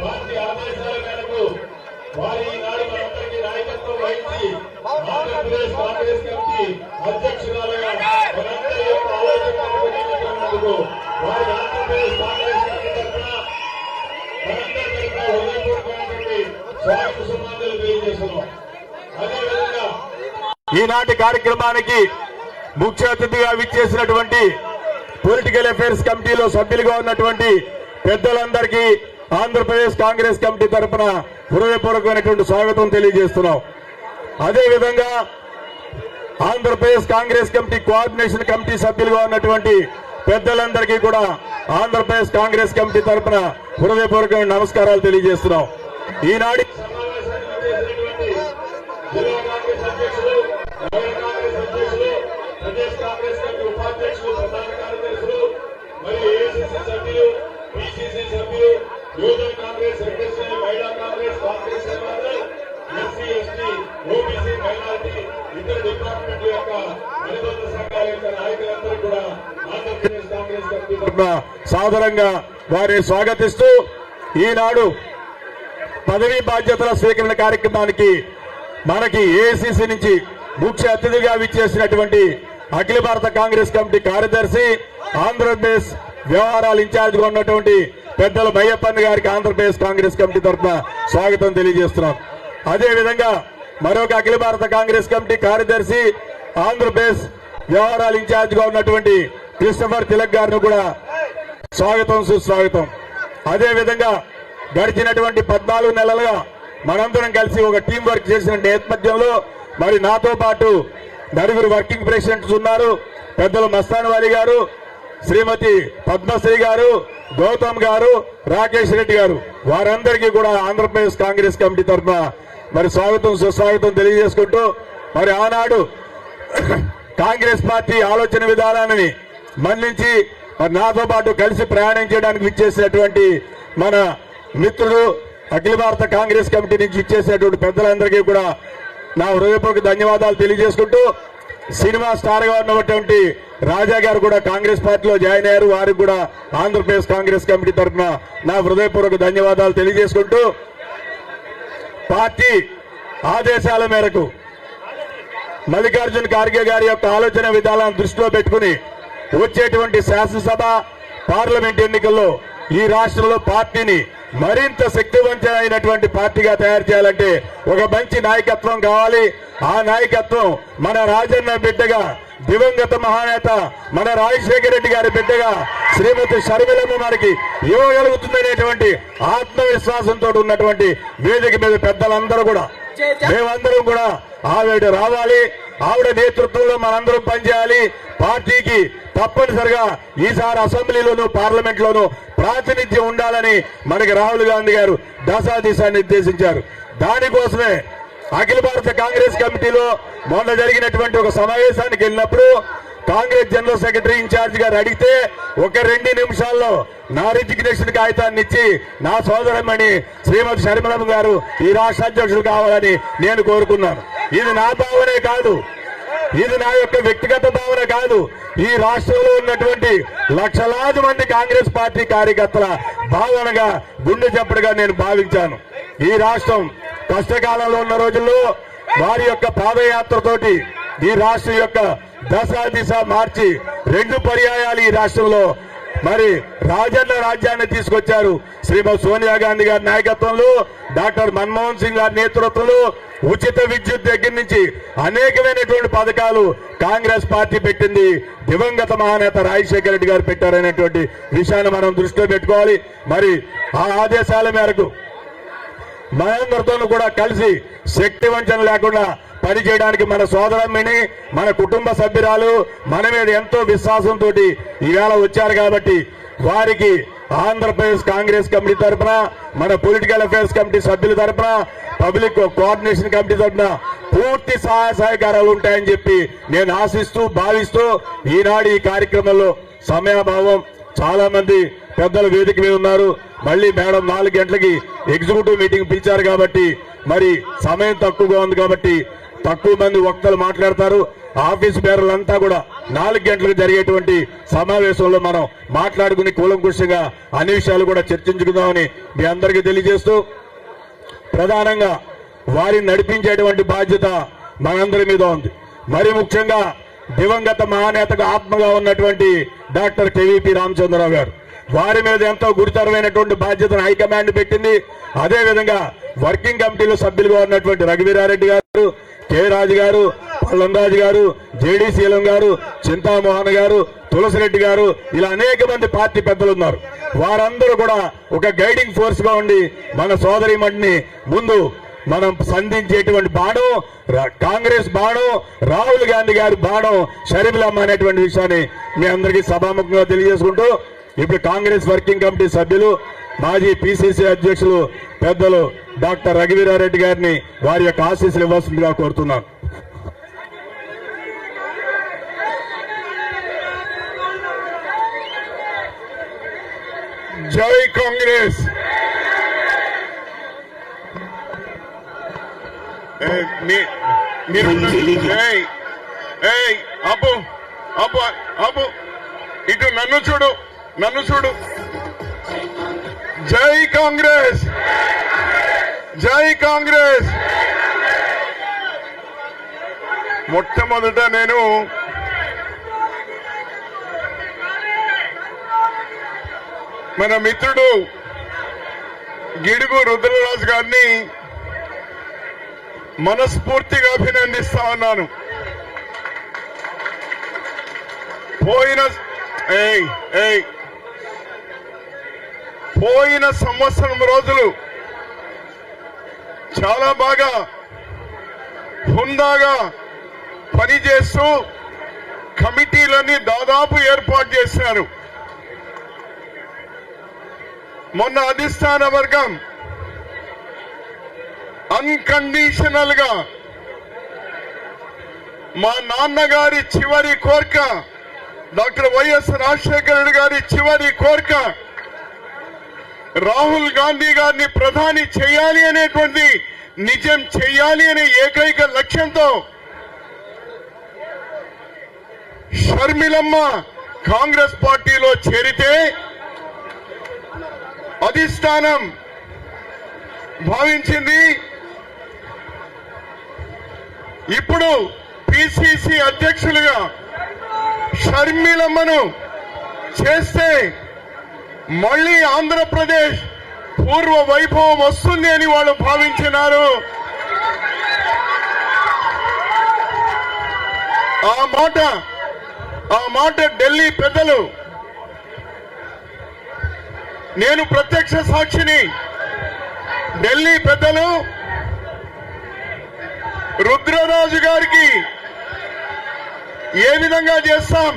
Party ఆదేశాల మేరకు వారి ఈనాడు మనందరికీ నాయకత్వం వహించి ఆంధ్రప్రదేశ్ కాంగ్రెస్ కమిటీ అధ్యక్షురాలుగా మనందరి యొక్క ఆలోచనకు వారి ఆంధ్రప్రదేశ్ కాంగ్రెస్ కమిటీ తరఫున మనందరి తరఫున హృదయపూర్వకమైనటువంటి స్వాగత సుమాంజలు తెలియజేస్తున్నాం. అదేవిధంగా ఈనాటి కార్యక్రమానికి ముఖ్య అతిథిగా విచ్చేసినటువంటి పొలిటికల్ అఫైర్స్ కమిటీలో సభ్యులుగా ఉన్నటువంటి పెద్దలందరికీ ఆంధ్రప్రదేశ్ కాంగ్రెస్ కమిటీ తరఫున హృదయపూర్వకమైనటువంటి స్వాగతం తెలియజేస్తున్నాం. అదేవిధంగా Andhra Pradesh Congress committee coordination committee సభ్యులుగా ఉన్నటువంటి పెద్దలందరికీ కూడా ఆంధ్రప్రదేశ్ కాంగ్రెస్ కమిటీ తరఫున హృదయపూర్వకమైన నమస్కారాలు తెలియజేస్తున్నాం. ఈనాటి ప్రదేశ్ కాంగ్రెస్ కమిటీ ఉపాధ్యక్షులు, ప్రధాన కార్యదర్శులు మరియు ఏఐసిసి సభ్యులు, పిసిసి సభ్యులు, యువజన కాంగ్రెస్ సెక్రటరీ, మహిళా Congress, Congress SC ST OBC minority ఇతర డిపార్ట్మెంట్ యొక్క అనుబంధ సంఘాల యొక్క నాయకులందరూ కూడా ఆంధ్రప్రదేశ్ కాంగ్రెస్ కమిటీ తరఫున సాదరంగా వారిని స్వాగతిస్తూ ఈనాడు పదవీ బాధ్యతల స్వీకరణ కార్యక్రమానికి మనకి ఏఐసిసి నుంచి ముఖ్య అతిథిగా విచ్చేసినటువంటి అఖిల భారత కాంగ్రెస్ కమిటీ కార్యదర్శి, ఆంధ్రప్రదేశ్ వ్యవహారాల ఇన్ఛార్జ్ గా ఉన్నటువంటి పెద్దల బయ్యప్పన్ గారికి ఆంధ్రప్రదేశ్ కాంగ్రెస్ కమిటీ తరఫున స్వాగతం తెలియజేస్తున్నాం. అదేవిధంగా మరొక అఖిల భారత కాంగ్రెస్ కమిటీ కార్యదర్శి, ఆంధ్రప్రదేశ్ వ్యవహారాల ఇన్ఛార్జ్ గా ఉన్నటువంటి క్రిస్టఫర్ తిలక్ గారిని కూడా స్వాగతం సుస్వాగతం. అదేవిధంగా గడిచినటువంటి 14 నెలలుగా మనందరం కలిసి ఒక టీం వర్క్ చేసిన నేపథ్యంలో మరి నాతో పాటు నలుగురు వర్కింగ్ ప్రెసిడెంట్స్ ఉన్నారు. పెద్దలు మస్తాన్ వారి గారు, శ్రీమతి పద్మశ్రీ గారు, గౌతమ్ గారు, రాకేష్ రెడ్డి గారు, వారందరికీ కూడా ఆంధ్రప్రదేశ్ కాంగ్రెస్ కమిటీ తరఫున మరి స్వాగతం సుస్వాగతం తెలియజేసుకుంటూ మరి ఆనాడు కాంగ్రెస్ పార్టీ ఆలోచన విధానాన్ని మన్నించి మరి నాతో పాటు కలిసి ప్రయాణం చేయడానికి విచ్చేసినటువంటి మన మిత్రుడు అఖిల భారత కాంగ్రెస్ కమిటీ నుంచి ఇచ్చేసినటువంటి పెద్దలందరికీ కూడా నా హృదయపూర్వక ధన్యవాదాలు తెలియజేసుకుంటూ సినిమా స్టార్ గా ఉన్నటువంటి రాజా గారు కూడా కాంగ్రెస్ పార్టీలో జాయిన్ అయ్యారు. వారికి కూడా ఆంధ్రప్రదేశ్ కాంగ్రెస్ కమిటీ తరఫున నా హృదయపూర్వక ధన్యవాదాలు తెలియజేసుకుంటూ పార్టీ ఆదేశాల మేరకు మల్లికార్జున ఖార్గే గారి యొక్క ఆలోచన విధానాలను దృష్టిలో పెట్టుకుని వచ్చేటువంటి శాసనసభ, పార్లమెంట్ ఎన్నికల్లో ఈ రాష్ట్రంలో పార్టీని మరింత శక్తివంతమైనటువంటి పార్టీగా తయారు చేయాలంటే ఒక మంచి నాయకత్వం కావాలి. ఆ నాయకత్వం మన రాజన్న బిడ్డగా, దివంగత మహానేత మన రాజశేఖర రెడ్డి గారి బిడ్డగా శ్రీమతి షర్మిలమ్మ మనకి ఇవ్వగలుగుతుందనేటువంటి ఆత్మవిశ్వాసంతో ఉన్నటువంటి వేదిక మీద పెద్దలందరూ కూడా మేమందరం కూడా ఆవిడ రావాలి, ఆవిడ నేతృత్వంలో మనందరం పనిచేయాలి. పార్టీకి తప్పనిసరిగా ఈసారి అసెంబ్లీలోనూ పార్లమెంట్ లోనూ ప్రాతినిధ్యం ఉండాలని మనకి రాహుల్ గాంధీ గారు దశా నిర్దేశించారు. దానికోసమే అఖిల భారత కాంగ్రెస్ కమిటీలో మొన్న జరిగినటువంటి ఒక సమావేశానికి వెళ్ళినప్పుడు కాంగ్రెస్ జనరల్ సెక్రటరీ ఇన్ఛార్జ్ గారు అడిగితే ఒక 2 నిమిషాల్లో నా రిజిగ్నేషన్ కాగితాన్ని ఇచ్చి నా సోదరమణి శ్రీమతి షర్మిలమ్మ గారు ఈ రాష్ట్ర అధ్యక్షులు కావాలని నేను కోరుకున్నాను. ఇది నా భావనే కాదు, ఇది నా యొక్క వ్యక్తిగత భావన కాదు, ఈ రాష్ట్రంలో ఉన్నటువంటి లక్షలాది మంది కాంగ్రెస్ పార్టీ కార్యకర్తల భావనగా, గుండె చప్పుడుగా నేను భావించాను. ఈ రాష్ట్రం కష్టకాలంలో ఉన్న రోజుల్లో వారి యొక్క పాదయాత్రతోటి ఈ రాష్ట్రం యొక్క దిశ మార్చి 2 పర్యాయాలు ఈ రాష్ట్రంలో మరి రాజన్న రాజ్యాన్ని తీసుకొచ్చారు. శ్రీమతి సోనియా గాంధీ గారి నాయకత్వంలో, డాక్టర్ మన్మోహన్ సింగ్ గారి నేతృత్వంలో ఉచిత విద్యుత్ దగ్గర నుంచి అనేకమైనటువంటి పథకాలు కాంగ్రెస్ పార్టీ పెట్టింది. దివంగత మహానేత రాజశేఖర రెడ్డి గారు పెట్టారనేటువంటి విషయాన్ని మనం దృష్టిలో పెట్టుకోవాలి. మరి ఆ ఆదేశాల మేరకు మనందరితో కూడా కలిసి శక్తి వంచన లేకుండా పనిచేయడానికి మన సోదరమ్మిని, మన కుటుంబ సభ్యురాలు మన మీద ఎంతో విశ్వాసంతో ఈవేళ వచ్చారు. కాబట్టి వారికి ఆంధ్రప్రదేశ్ కాంగ్రెస్ కమిటీ తరఫున, మన పొలిటికల్ అఫైర్స్ కమిటీ సభ్యుల తరఫున పబ్లిక్ కోఆర్డినేషన్ కమిటీ తరఫున పూర్తి సహాయ సహకారాలు ఉంటాయని చెప్పి నేను ఆశిస్తూ భావిస్తూ ఈనాడు ఈ కార్యక్రమంలో సమయాభావం, చాలా మంది పెద్దలు వేదిక మీద ఉన్నారు. మళ్ళీ మేడం 4 గంటలకి ఎగ్జిక్యూటివ్ మీటింగ్ పిలిచారు కాబట్టి మరి సమయం తక్కువగా ఉంది కాబట్టి తక్కువ మంది వక్తలు మాట్లాడతారు. ఆఫీస్ బేరర్లంతా కూడా 4 గంటలకు జరిగేటువంటి సమావేశంలో మనం మాట్లాడుకుని కూలంకుషంగా అన్ని విషయాలు కూడా చర్చించుకుందామని మీ అందరికీ తెలియజేస్తూ, ప్రధానంగా వారిని నడిపించేటువంటి బాధ్యత మనందరి మీద ఉంది. మరి ముఖ్యంగా దివంగత మహానేతకు ఆత్మగా ఉన్నటువంటి డాక్టర్ కేవీపీ రామచంద్రరావు గారు, వారి మీద ఎంతో గురుతరమైనటువంటి బాధ్యతను హైకమాండ్ పెట్టింది. అదేవిధంగా వర్కింగ్ కమిటీలో సభ్యులుగా ఉన్నటువంటి రఘువీరారెడ్డి గారు, కె రాజు గారు, పల్లంరాజు గారు, జేడీ శీలం గారు, చింతామోహన్ గారు, తులసిరెడ్డి గారు, ఇలా అనేక మంది పార్టీ పెద్దలు ఉన్నారు. వారందరూ కూడా ఒక గైడింగ్ ఫోర్స్ గా ఉండి మన సోదరిమణిని ముందు మనం సంధించేటువంటి బాణం కాంగ్రెస్ బాణం, రాహుల్ గాంధీ గారి బాణం షర్మిలమ్మ అనేటువంటి విషయాన్ని మీ అందరికీ సభాముఖంగా తెలియజేసుకుంటూ, ఇప్పుడు కాంగ్రెస్ వర్కింగ్ కమిటీ సభ్యులు మాజీ పిసిసి అధ్యక్షులు పెద్దలు డాక్టర్ రఘువీరారెడ్డి గారిని వారి యొక్క ఆశీస్సులు ఇవ్వాల్సిందిగా కోరుతున్నాను. జై కాంగ్రెస్. ఇటు నన్ను చూడు. జై కాంగ్రెస్, జై కాంగ్రెస్. మొట్టమొదట నేను మన మిత్రుడు గిడుగు రుద్రరాజు గారిని మనస్ఫూర్తిగా అభినందిస్తా ఉన్నాను. పోయిన సంవత్సరం రోజులు చాలా బాగా హుందాగా పనిచేస్తూ కమిటీలన్నీ దాదాపు ఏర్పాటు చేశారు. మొన్న అధిష్టాన వర్గం అన్కండిషనల్ గా మా నాన్నగారి చివరి కోరిక, డాక్టర్ వైఎస్ రాజశేఖర రెడ్డి గారి చివరి కోరిక రాహుల్ గాంధీ గారిని ప్రధాని చేయాలి అనేటువంటి, నిజం చేయాలి అనే ఏకైక లక్ష్యంతో షర్మిలమ్మ కాంగ్రెస్ పార్టీలో చేరితే అధిష్టానం భావించింది ఇప్పుడు పిసిసి అధ్యక్షులుగా షర్మిలమ్మను చేస్తే మళ్లీ ఆంధ్రప్రదేశ్ పూర్వ వైభవం వస్తుంది అని వాళ్ళు భావించినారు. ఆ మాట ఢిల్లీ పెద్దలు, నేను ప్రత్యక్ష సాక్షిని, ఢిల్లీ పెద్దలు రుద్రరాజు గారికి ఏ విధంగా చేస్తాం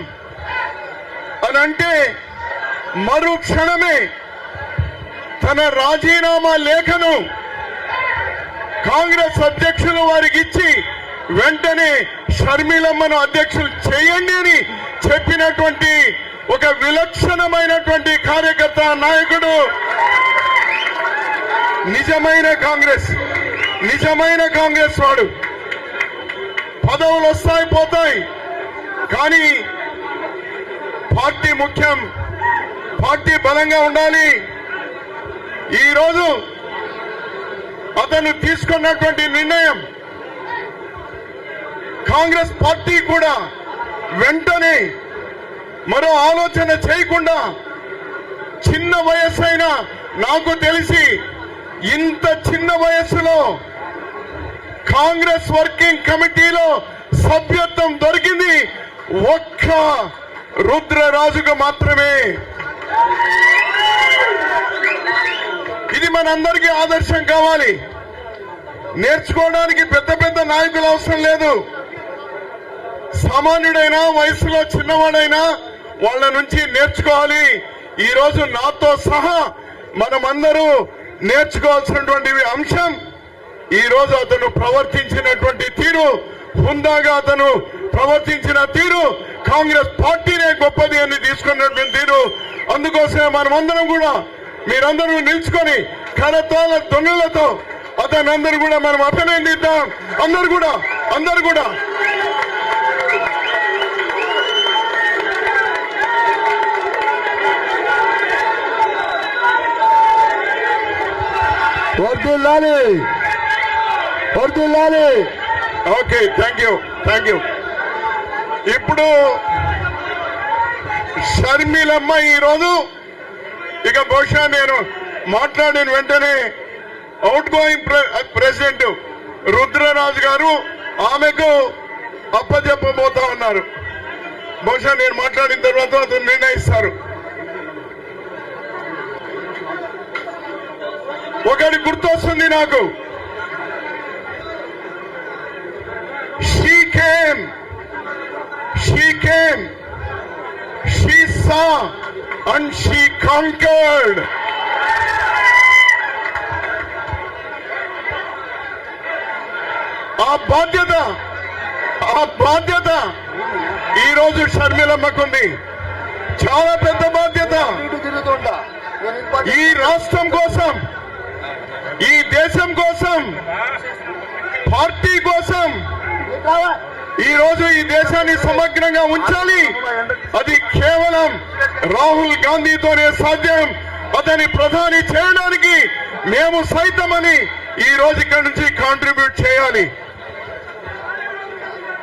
అని అంటే మరుక్షణమే తన రాజీనామా లేఖను కాంగ్రెస్ అధ్యక్షులు వారికి ఇచ్చి వెంటనే షర్మిలమ్మను అధ్యక్షులు చేయండి అని చెప్పినటువంటి ఒక విలక్షణమైనటువంటి కార్యకర్త, నాయకుడు, నిజమైన కాంగ్రెస్ వాడు. పదవులు వస్తాయి పోతాయి, కానీ పార్టీ ముఖ్యం, పార్టీ బలంగా ఉండాలి. ఈరోజు అతను తీసుకున్నటువంటి నిర్ణయం కాంగ్రెస్ పార్టీ కూడా వెంటనే మరో ఆలోచన చేయకుండా, చిన్న వయస్సైనా నాకు తెలిసి ఇంత చిన్న వయస్సులో కాంగ్రెస్ వర్కింగ్ కమిటీలో సభ్యత్వం దొరికింది ఒక్క రుద్రరాజుకు మాత్రమే. ఇది మనందరికీ ఆదర్శం కావాలి. నేర్చుకోవడానికి పెద్ద పెద్ద నాయకులు అవసరం లేదు. సామాన్యుడైనా, వయసులో చిన్నవాడైనా వాళ్ళ నుంచి నేర్చుకోవాలి. ఈ రోజు నాతో సహా మనమందరూ నేర్చుకోవాల్సినటువంటి అంశం ఈ రోజు అతను ప్రవర్తించినటువంటి తీరు, హుందాగా అతను ప్రవర్తించిన తీరు కాంగ్రెస్ పార్టీనే గొప్పది అని తీసుకున్నటువంటి తీరు. అందుకోసమే మనమందరం కూడా మీరందరూ నిల్చుకొని కరతాల ధ్వనులతో అతను అందరూ కూడా మనం అభినందిద్దాం. అందరు కూడా వర్ధిల్లాలి. Okay, thank you. ఇప్పుడు షర్మిలమ్మ ఈరోజు ఇక బహుశా నేను మాట్లాడిన వెంటనే అవుట్ గోయింగ్ ప్రెసిడెంట్ రుద్రరాజు గారు ఆమెకు అప్పచెప్పబోతా ఉన్నారు. బహుశా నేను మాట్లాడిన తర్వాత అతను నిర్ణయిస్తారు. ఒకటి గుర్తొస్తుంది నాకు, she came, she saw and she conquered. ఆ బాధ్యత ఈ రోజు షర్మిలమ్మకుంది. చాలా పెద్ద బాధ్యత. ఈ రాష్ట్రం కోసం, ఈ దేశం కోసం, పార్టీ కోసం ఈ రోజు ఈ దేశాన్ని సమగ్రంగా ఉంచాలి. అది కేవలం రాహుల్ గాంధీతోనే సాధ్యం. అతని ప్రధాని చేయడానికి మేము సైతమని ఈ రోజు ఇక్కడి నుంచి కాంట్రిబ్యూట్ చేయాలి.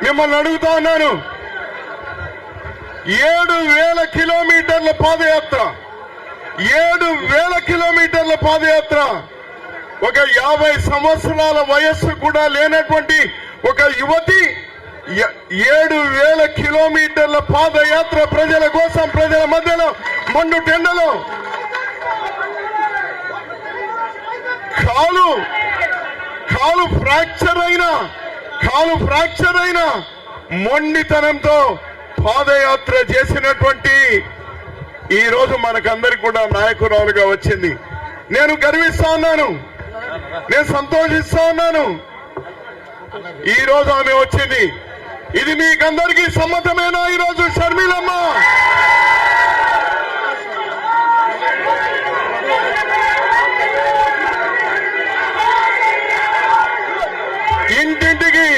మిమ్మల్ని అడుగుతా ఉన్నాను, 7,000 కిలోమీటర్ల పాదయాత్ర, 7,000 కిలోమీటర్ల పాదయాత్ర, ఒక 50 సంవత్సరాల వయస్సు కూడా లేనటువంటి ఒక యువతి 7,000 కిలోమీటర్ల పాదయాత్ర ప్రజల కోసం, ప్రజల మధ్యలో మండు టెండలో కాలు ఫ్రాక్చర్ అయిన మొండితనంతో పాదయాత్ర చేసినటువంటి ఈ రోజు మనకందరికి కూడా నాయకురాలుగా వచ్చింది. నేను గర్విస్తా ఉన్నాను, నేను సంతోషిస్తా ఉన్నాను. ఈ రోజు ఆమె వచ్చింది. ఇది మీకందరికీ సమ్మతమేనా? ఈ రోజు షర్మిలమ్మ ఇంటింటికి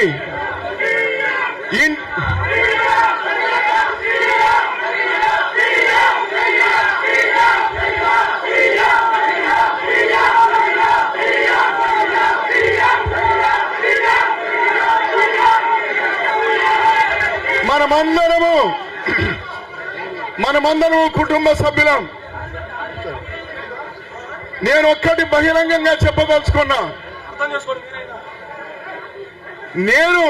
మనమందరము కుటుంబ సభ్యులం. నేను ఒక్కటి బహిరంగంగా చెప్పదలుచుకున్నా, నేను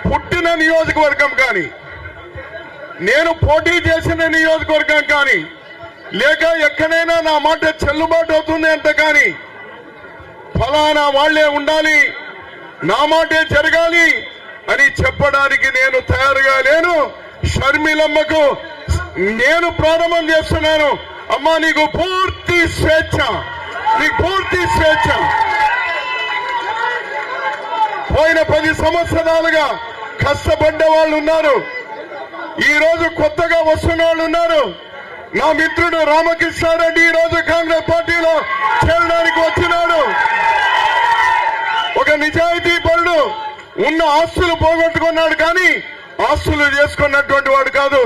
పుట్టిన నియోజకవర్గం కానీ, నేను పోటీ చేసిన నియోజకవర్గం కానీ, లేక ఎక్కడైనా నా మాట చెల్లుబాటు అవుతుంది అంటే కానీ ఫలానా వాళ్లే ఉండాలి, నా మాటే జరగాలి అని చెప్పడానికి నేను తయారుగా లేను. షర్మిలమ్మకు నేను ప్రారంభం చేస్తున్నాను. అమ్మా, నీకు పూర్తి స్వేచ్ఛ. పోయిన 10 సంవత్సరాలుగా కష్టపడ్డ వాళ్ళు ఉన్నారు, ఈ రోజు కొత్తగా వస్తున్న వాళ్ళు ఉన్నారు. నా మిత్రుడు రామకృష్ణారెడ్డి ఈ రోజు కాంగ్రెస్ పార్టీలో చేరడానికి వచ్చినాడు. ఒక నిజాయితీ పరుడు, ఉన్న ఆస్తులు పోగొట్టుకున్నాడు కానీ ఆస్తులు చేసుకున్నటువంటి వాడు కాదు.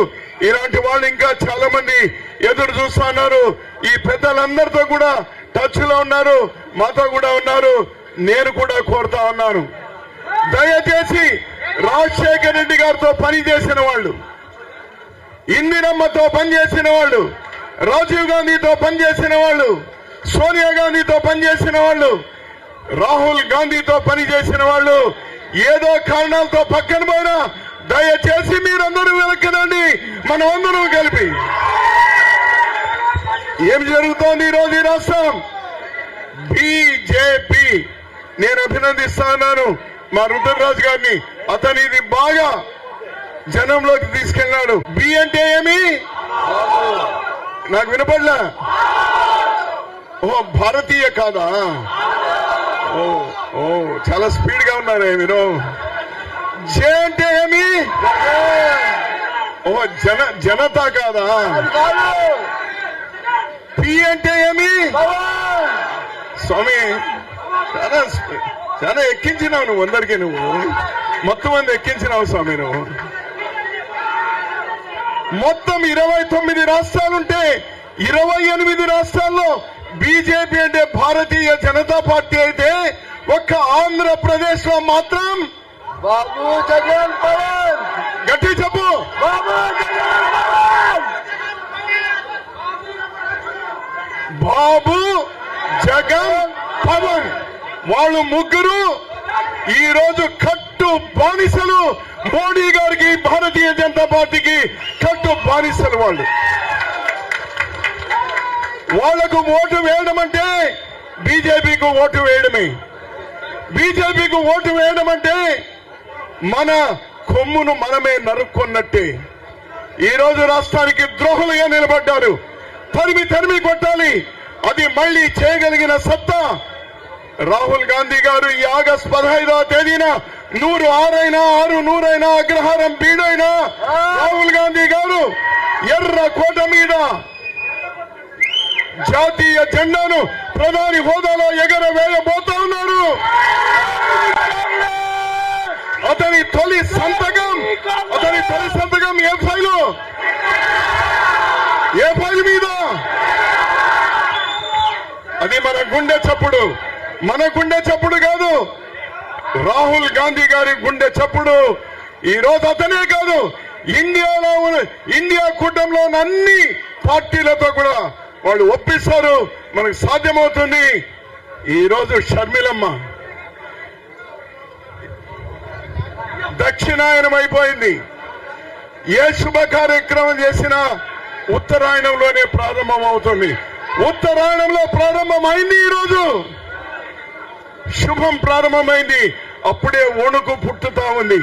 ఇలాంటి వాళ్ళు ఇంకా చాలా మంది ఎదురు చూస్తున్నారు. ఈ పెద్దలందరితో కూడా టచ్ లో ఉన్నారు, మాతో కూడా ఉన్నారు. నేను కూడా కోరుతా ఉన్నాను, దయచేసి రాజశేఖర రెడ్డి గారితో పనిచేసిన వాళ్ళు, ఇందిరమ్మతో పనిచేసిన వాళ్ళు, రాజీవ్ గాంధీతో పనిచేసిన వాళ్ళు, సోనియా గాంధీతో పనిచేసిన వాళ్ళు, రాహుల్ గాంధీతో పనిచేసిన వాళ్ళు ఏదో కారణాలతో పక్కన పోయినా దయచేసి మీరందరూ వెనక్కనండి. మనం అందరం కలిపి ఏం జరుగుతోంది ఈరోజు ఈ రాష్ట్రం? బీజేపీ. నేను అభినందిస్తా ఉన్నాను మా రుద్రరాజు గారిని. అతను ఇది బాగా జనంలోకి తీసుకెళ్ళాడు. బి అంటే ఏమి? నాకు వినపడలా. ఓ, భారతీయ కాదా? ఓ ఓ చాలా స్పీడ్ గా ఉన్నారే మీరు. జే అంటే ఏమి? ఓ జనతా కాదా? పి అంటే ఏమి? స్వామి చాలా ఎక్కించినావు నువ్వు అందరికీ. నువ్వు మొత్తం మంది ఎక్కించినావు స్వామి. నువ్వు మొత్తం 29 రాష్ట్రాలుంటే 28 రాష్ట్రాల్లో బీజేపీ అంటే భారతీయ జనతా పార్టీ అయితే ఒక్క ఆంధ్రప్రదేశ్ లో మాత్రం బాబు జగన్ పవన్. గట్టి చెప్పు. బాబు జగన్ పవన్. బాబు జగన్ పవన్ వాళ్ళు ముగ్గురు ఈ రోజు కట్టు బానిసలు. మోడీ గారికి, భారతీయ జనతా పార్టీకి కట్టు బానిసలు. వాళ్లకు ఓటు వేయడం అంటే బీజేపీకి ఓటు వేయడమే. బీజేపీకి ఓటు వేయడం అంటే మన కొమ్మును మనమే నరుక్కున్నట్టే. ఈ రోజు రాష్ట్రానికి ద్రోహులుగా నిలబడ్డారు. తరిమి కొట్టాలి. అది మళ్లీ చేయగలిగిన సత్తా రాహుల్ గాంధీ గారు ఈ ఆగస్టు 15వ తేదీన 100 ఆరైనా 6 100 అగ్రహారం బీడైనా రాహుల్ గాంధీ గారు ఎర్ర కోట మీద జాతీయ జెండాను ప్రధాని హోదాలో ఎగరవేయబోతా ఉన్నారు. అతని తొలి సంతకం ఏ ఫైలు మీద? అది మన గుండె చప్పుడు కాదు, రాహుల్ గాంధీ గారి గుండె చప్పుడు. ఈ రోజు అతనే కాదు, ఇండియా కూటమిలో ఉన్న అన్ని పార్టీలతో కూడా వాళ్ళు ఒప్పిస్తారు. మనకు సాధ్యమవుతుంది. ఈ రోజు షర్మిలమ్మ దక్షిణాయనం అయిపోయింది. ఏ శుభ కార్యక్రమం చేసినా ఉత్తరాయణంలోనే ప్రారంభం అవుతుంది. ఉత్తరాయణంలో ప్రారంభమైంది. ఈరోజు శుభం ప్రారంభమైంది. అప్పుడే వణుకు పుట్టుతా ఉంది.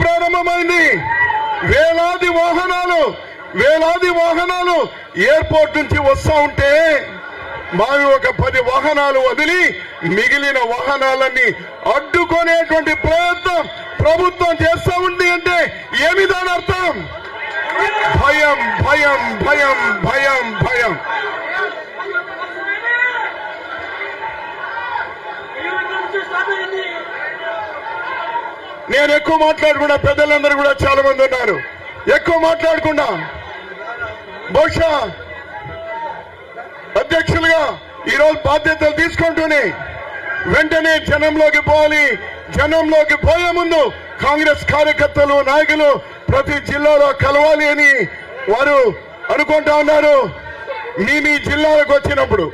ప్రారంభమైంది. వేలాది వాహనాలు ఎయిర్పోర్ట్ నుంచి వస్తా ఉంటే మావి ఒక 10 వాహనాలు వదిలి మిగిలిన వాహనాలన్నీ అడ్డుకునేటువంటి ప్రయత్నం ప్రభుత్వం చేస్తా ఉంది. అంటే ఏమి దాని అర్థం? భయం. నేను ఎక్కువ మాట్లాడకుండా, పెద్దలందరూ కూడా చాలా మంది ఉన్నారు, ఎక్కువ మాట్లాడకుండా బహుశా అధ్యక్షులుగా ఈరోజు బాధ్యతలు తీసుకుంటూనే వెంటనే జనంలోకి పోవాలి. జనంలోకి పోయే ముందు కాంగ్రెస్ కార్యకర్తలు, నాయకులు ప్రతి జిల్లాలో కలవాలి అని వారు అనుకుంటా ఉన్నారు. మీ జిల్లాలకు వచ్చినప్పుడు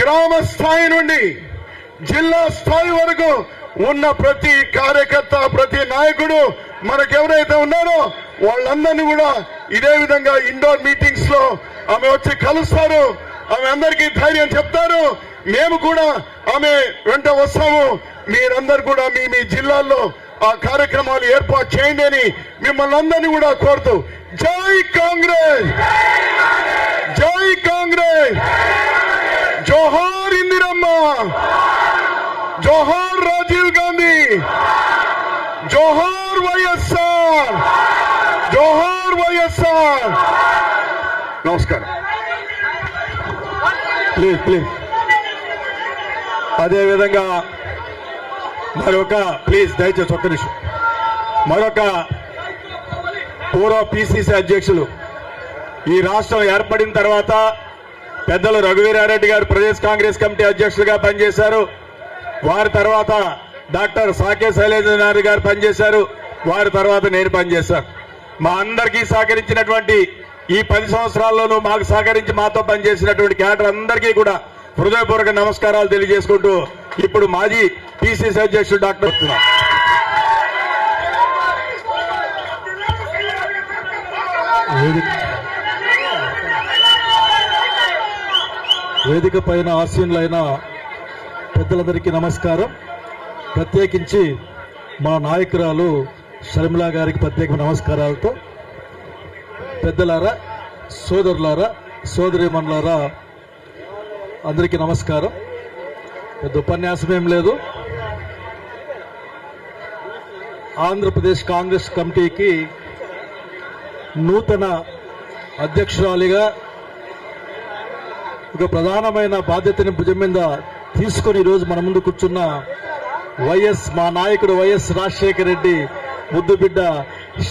గ్రామ స్థాయి నుండి జిల్లా స్థాయి వరకు ఉన్న ప్రతి కార్యకర్త, ప్రతి నాయకుడు మనకెవరైతే ఉన్నారో వాళ్ళందరినీ కూడా ఇదే విధంగా ఇండోర్ మీటింగ్స్ లో ఆమె వచ్చి కలుస్తారు. ఆమె అందరికీ ధైర్యం చెప్తారు. మేము కూడా ఆమె వెంట వస్తాము. మీరందరూ కూడా మీ జిల్లాల్లో ఆ కార్యక్రమాలు ఏర్పాటు చేయండి అని మిమ్మల్ని అందరినీ కూడా కోరుతూ, జై కాంగ్రెస్, జై కాంగ్రెస్, జోహార్ ఇందిరమ్మ, జోహార్ రాజీవ్ గాంధీ, జోహార్ వైఎస్ఆర్, జోహార్ వైఎస్ఆర్. నమస్కారం. ప్లీజ్ అదేవిధంగా దయచేసి ఒక్క నిమిషం. మరొక పూర్వ పిసిసి అధ్యక్షులు ఈ రాష్ట్రం ఏర్పడిన తర్వాత పెద్దలు రఘువీరారెడ్డి గారు ప్రదేశ్ కాంగ్రెస్ కమిటీ అధ్యక్షులుగా పనిచేశారు. వారి తర్వాత డాక్టర్ సాకే శైలేంద్రనాథ్ గారు పనిచేశారు. వారి తర్వాత నేను పనిచేశాను. మా అందరికీ సహకరించినటువంటి ఈ 10 సంవత్సరాల్లోనూ మాకు సహకరించి మాతో పనిచేసినటువంటి క్యాడర్ అందరికీ కూడా హృదయపూర్వక నమస్కారాలు తెలియజేసుకుంటూ ఇప్పుడు మాజీ పిసిసి అధ్యక్షుడు డాక్టర్ వేదిక పైన ఆసీనులైన పెద్దలందరికీ నమస్కారం. ప్రత్యేకించి మా నాయకురాలు షర్మిలా గారికి ప్రత్యేక నమస్కారాలతో, పెద్దలారా, సోదరులారా, సోదరీమణులారా, అందరికీ నమస్కారం. పెద్ద ఉపన్యాసం ఏం లేదు. ఆంధ్రప్రదేశ్ కాంగ్రెస్ కమిటీకి నూతన అధ్యక్షురాలిగా ఒక ప్రధానమైన బాధ్యతని భుజం మీద తీసుకొని ఈరోజు మన ముందు కూర్చున్న మా నాయకుడు వైఎస్ రాజశేఖర రెడ్డి ముద్దు బిడ్డ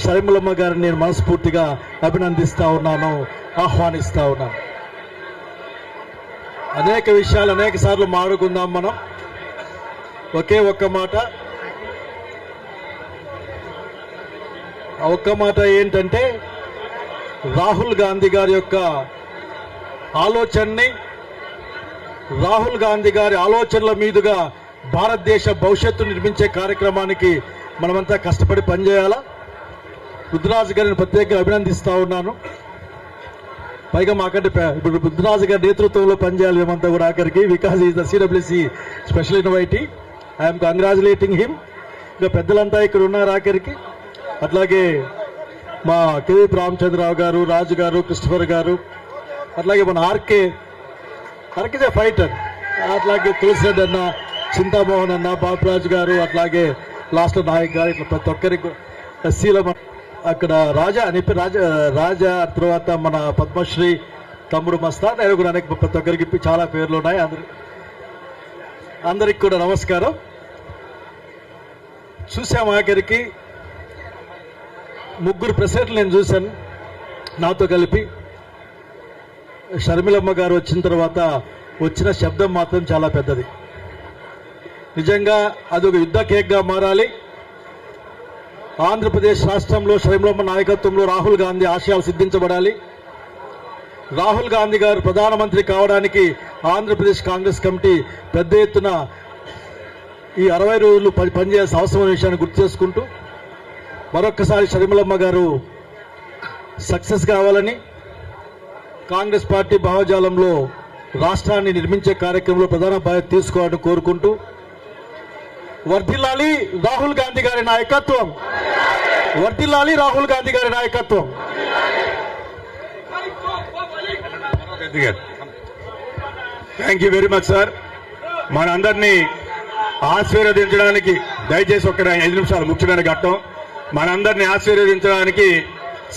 షర్మిలమ్మ గారిని నేను మనస్ఫూర్తిగా అభినందిస్తా ఉన్నాను, ఆహ్వానిస్తా ఉన్నాను. అనేక విషయాలు అనేక సార్లు మాట్లాడుకుందాం మనం. ఒకే ఒక్క మాట, ఆ ఒక్క మాట ఏంటంటే రాహుల్ గాంధీ గారి యొక్క ఆలోచనని, రాహుల్ గాంధీ గారి ఆలోచనల మీదుగా భారతదేశ భవిష్యత్తు నిర్మించే కార్యక్రమానికి మనమంతా కష్టపడి పనిచేయాలా. రుద్రరాజు గారిని ప్రత్యేకంగా అభినందిస్తా ఉన్నాను. పైగా మాకంటే ఇప్పుడు రుద్రరాజు గారి నేతృత్వంలో పనిచేయాలి మేమంతా కూడా ఆఖరికి, because is the CWC special invitee. I'm congratulating him. ఇంకా పెద్దలంతా ఇక్కడ ఉన్నారు ఆఖరికి. అట్లాగే మా కేవీ రామచంద్రరావు గారు, రాజు గారు, క్రిస్టఫర్ గారు, అట్లాగే మన ఆర్కే ఫైటర్, అట్లాగే తులసిరెడ్డి అన్న, చింతామోహన్ అన్న, బాపురాజు గారు, అట్లాగే లాస్ట్ నాయక్ గారు, ఇట్లా ప్రతి ఒక్కరికి శీలం అక్కడ రాజా అని రాజా తర్వాత మన పద్మశ్రీ తమ్ముడు మస్తాన్ అనేక ప్రతి ఒక్కరికి చాలా పేర్లు ఉన్నాయి. అందరికి కూడా నమస్కారం. చూసాం ఆఖరికి ముగ్గురు ప్రెసిడెంట్లు నేను చూశాను నాతో కలిపి. షర్మిలమ్మ గారు వచ్చిన తర్వాత వచ్చిన శబ్దం మాత్రం చాలా పెద్దది. నిజంగా అది ఒక యుద్ధ కేక్గా మారాలి. ఆంధ్రప్రదేశ్ రాష్ట్రంలో షర్మిలమ్మ నాయకత్వంలో రాహుల్ గాంధీ ఆశయాలు సిద్ధించబడాలి. రాహుల్ గాంధీ గారు ప్రధానమంత్రి కావడానికి ఆంధ్రప్రదేశ్ కాంగ్రెస్ కమిటీ పెద్ద ఎత్తున ఈ 60 రోజులు పనిచేయాల్సిన అవసరం విషయాన్ని గుర్తు చేసుకుంటూ మరొక్కసారి షర్మిలమ్మ గారు సక్సెస్ కావాలని, కాంగ్రెస్ పార్టీ భావజాలంలో రాష్ట్రాన్ని నిర్మించే కార్యక్రమంలో ప్రధాన బాధ్యత తీసుకోవాలని కోరుకుంటూ, వర్ధిల్లాలి రాహుల్ గాంధీ గారి నాయకత్వం, వర్ధిల్లాలి రాహుల్ గాంధీ గారి నాయకత్వం. Thank you very much sir. మనందరినీ ఆశీర్వదించడానికి దయచేసి ఒక 5 నిమిషాలు ముఖ్యమైన ఘట్టం. మనందరినీ ఆశీర్వదించడానికి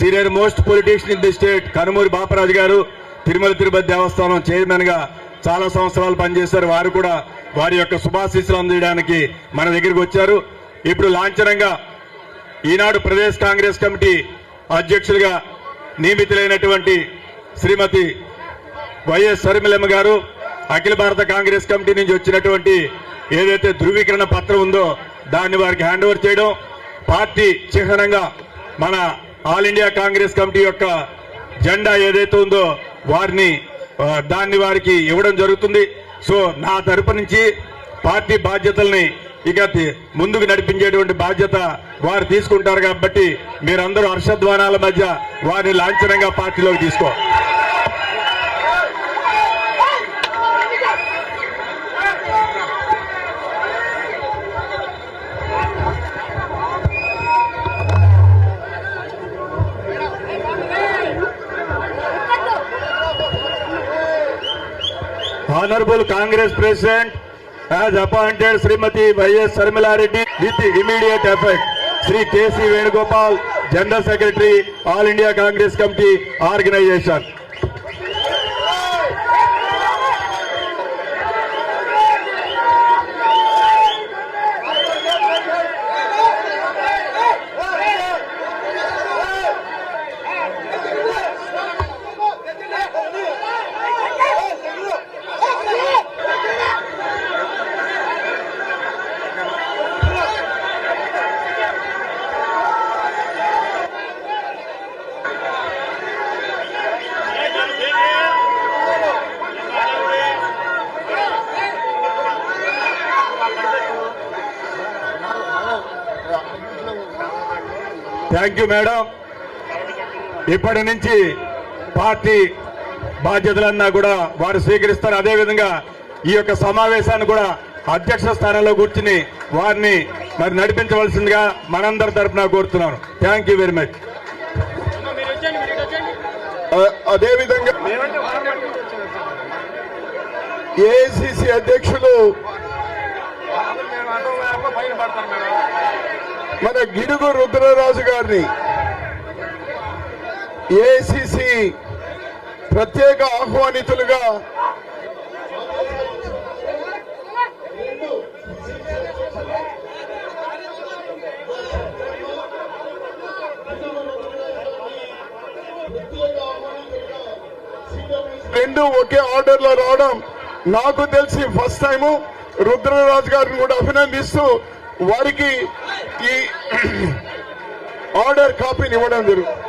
senior most politician in the state Kanumuri Baparaju గారు, తిరుపతి దేవస్థానం చైర్మన్ గా చాలా సంవత్సరాలు పనిచేశారు. వారు కూడా వారి యొక్క శుభాశీస్సులు అందజేయడానికి మన దగ్గరికి వచ్చారు. ఇప్పుడు లాంఛనంగా ఈనాడు ప్రదేశ్ కాంగ్రెస్ కమిటీ అధ్యక్షులుగా నియమితులైనటువంటి శ్రీమతి వైఎస్ షర్మిలమ్మ గారు, అఖిల భారత కాంగ్రెస్ కమిటీ నుంచి వచ్చినటువంటి ఏదైతే ధృవీకరణ పత్రం ఉందో దాన్ని వారికి హ్యాండ్ ఓవర్ చేయడం, పార్టీ చిహ్నంగా మన ఆల్ ఇండియా కాంగ్రెస్ కమిటీ యొక్క జెండా ఏదైతే ఉందో దాన్ని వారికి ఇవ్వడం జరుగుతుంది. సో నా తరపు నుంచి పార్టీ బాధ్యతల్ని ఇక ముందుకు నడిపించేటువంటి బాధ్యత వారు తీసుకుంటారు. కాబట్టి మీరందరూ హర్షధ్వానాల మధ్య వారిని లాంఛనంగా పార్టీలోకి తీసుకో. Honorable Congress President has appointed Srimati Y.S. Sharmila Reddy with immediate effect. Sri K.C. Venugopal, General Secretary, All India Congress Committee Organization. Thank you madam. ఇప్పటి నుంచి పార్టీ బాధ్యతలన్నా కూడా వారు స్వీకరిస్తారు. అదేవిధంగా ఈ యొక్క సమావేశాన్ని కూడా అధ్యక్ష స్థానంలో కూర్చుని వారిని మరి నడిపించవలసిందిగా మనందరి తరఫున కోరుతున్నాను. Thank you very much. అదేవిధంగా ఏఐసిసి అధ్యక్షులు మన గిడుగు రుద్రరాజు గారిని ఏఐసిసి ప్రత్యేక ఆహ్వానితులుగా రెండు ఒకే ఆర్డర్ లో రావడం నాకు తెలిసి ఫస్ట్ టైము. రుద్రరాజు గారిని కూడా అభినందిస్తూ వారికి ఈ ఆర్డర్ కాపీని ఇవ్వడం జరుగుతుంది.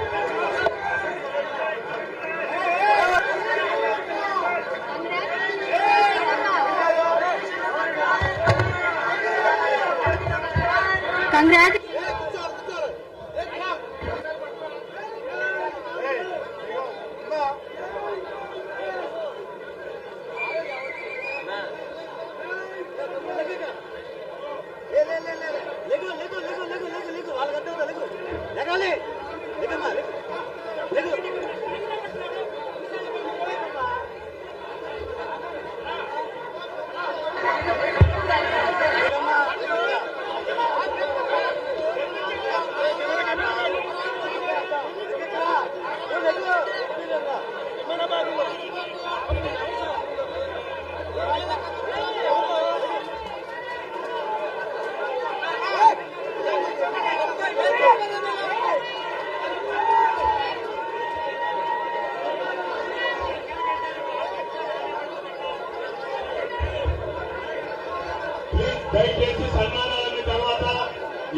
దయచేసి సన్మానాలన్న తర్వాత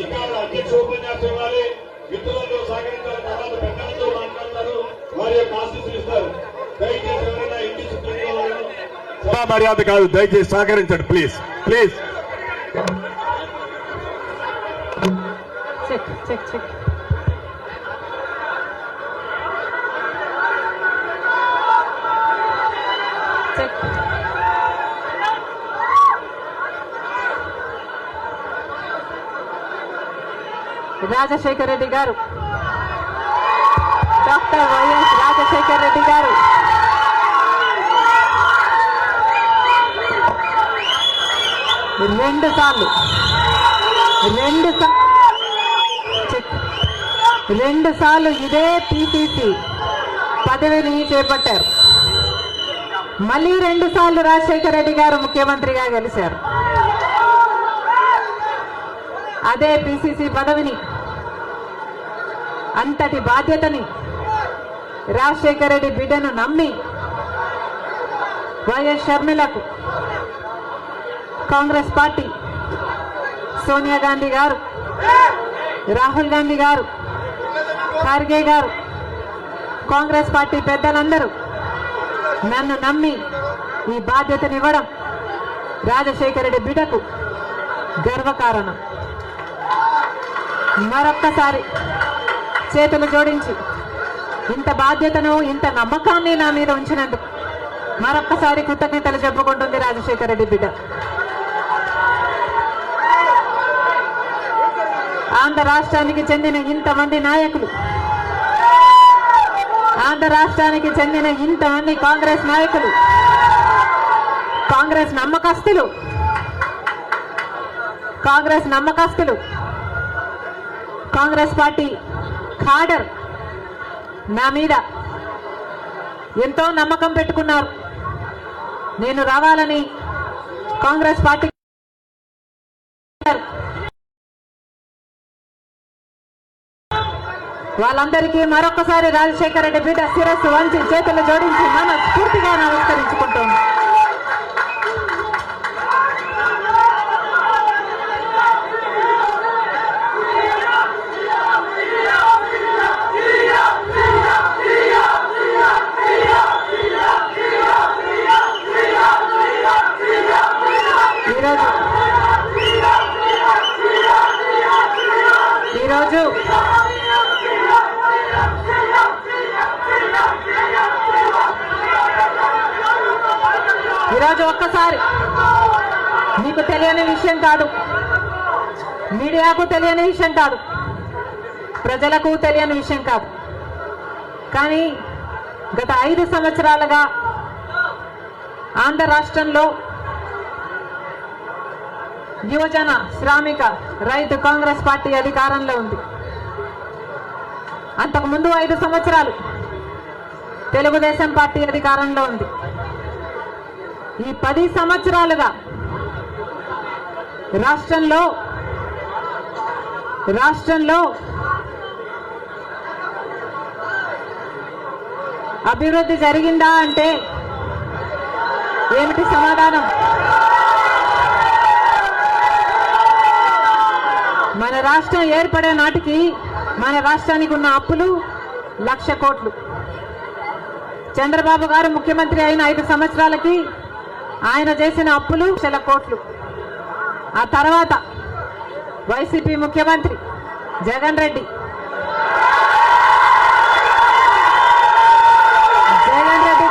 ఇంకా అధ్యక్ష ఉపన్యాసం ఇవ్వాలి. మిత్రులతో సహకరించాలి. తర్వాత పెద్దలతో మాట్లాడతారు, వారి యొక్క ఆశీస్సులు ఇస్తారు. దయచేసి ఎవరైనా ఇంటి సభా మర్యాద కాదు, దయచేసి సహకరించండి ప్లీజ్ ప్లీజ్. రాజశేఖర రెడ్డి గారు, డాక్టర్ వైఎస్ రాజశేఖర రెడ్డి గారు రెండు సార్లు ఇదే పిసిసి పదవిని చేపట్టారు. మళ్ళీ 2 సార్లు రాజశేఖర రెడ్డి గారు ముఖ్యమంత్రిగా గెలిచారు. అదే పిసిసి పదవిని, అంతటి బాధ్యతని రాజశేఖర రెడ్డి బిడ్డను నమ్మి వైఎస్ షర్మిలకు కాంగ్రెస్ పార్టీ, సోనియా గాంధీ గారు, రాహుల్ గాంధీ గారు, ఖార్గే గారు, కాంగ్రెస్ పార్టీ పెద్దలందరూ నన్ను నమ్మి ఈ బాధ్యతనివ్వడం రాజశేఖర రెడ్డి బిడ్డకు గర్వకారణం. మరొక్కసారి చేతులు జోడించి ఇంత బాధ్యతను, ఇంత నమ్మకాన్ని నా మీద ఉంచినందుకు మరొక్కసారి కృతజ్ఞతలు చెప్పుకుంటుంది రాజశేఖర రెడ్డి బిడ్డ. ఆంధ్ర రాష్ట్రానికి చెందిన ఇంతమంది నాయకులు, ఆంధ్ర రాష్ట్రానికి చెందిన ఇంతమంది కాంగ్రెస్ నాయకులు, కాంగ్రెస్ నమ్మకస్తులు, కాంగ్రెస్ పార్టీ ఖాడర్ నా మీద ఎంతో నమ్మకం పెట్టుకున్నారు. నేను రావాలని కాంగ్రెస్ పార్టీ వాళ్ళందరికీ మరొకసారి రాజశేఖర రెడ్డి బిడ్డ శిరస్సు వంచి చేతులు జోడించి మనస్ఫూర్తిగా నమస్కరించుకుంటుంది. ఈరోజు ఒక్కసారి మీకు తెలియని విషయం కాదు, మీడియాకు తెలియని విషయం కాదు, ప్రజలకు తెలియని విషయం కాదు. కానీ గత 5 సంవత్సరాలుగా ఆంధ్ర రాష్ట్రంలో యువజన శ్రామిక రైతు కాంగ్రెస్ పార్టీ అధికారంలో ఉంది. అంతకుముందు 5 సంవత్సరాలు తెలుగుదేశం పార్టీ అధికారంలో ఉంది. ఈ 10 సంవత్సరాలుగా రాష్ట్రంలో అభివృద్ధి జరిగిందా అంటే ఏమిటి సమాధానం? మన రాష్ట్రం ఏర్పడే నాటికి మన రాష్ట్రానికి ఉన్న అప్పులు 1,00,000 కోట్లు. చంద్రబాబు గారు ముఖ్యమంత్రి అయిన 5 సంవత్సరాలకి ఆయన చేసిన అప్పులు 1,00,000 కోట్లు. ఆ తర్వాత వైసీపీ ముఖ్యమంత్రి జగన్ రెడ్డి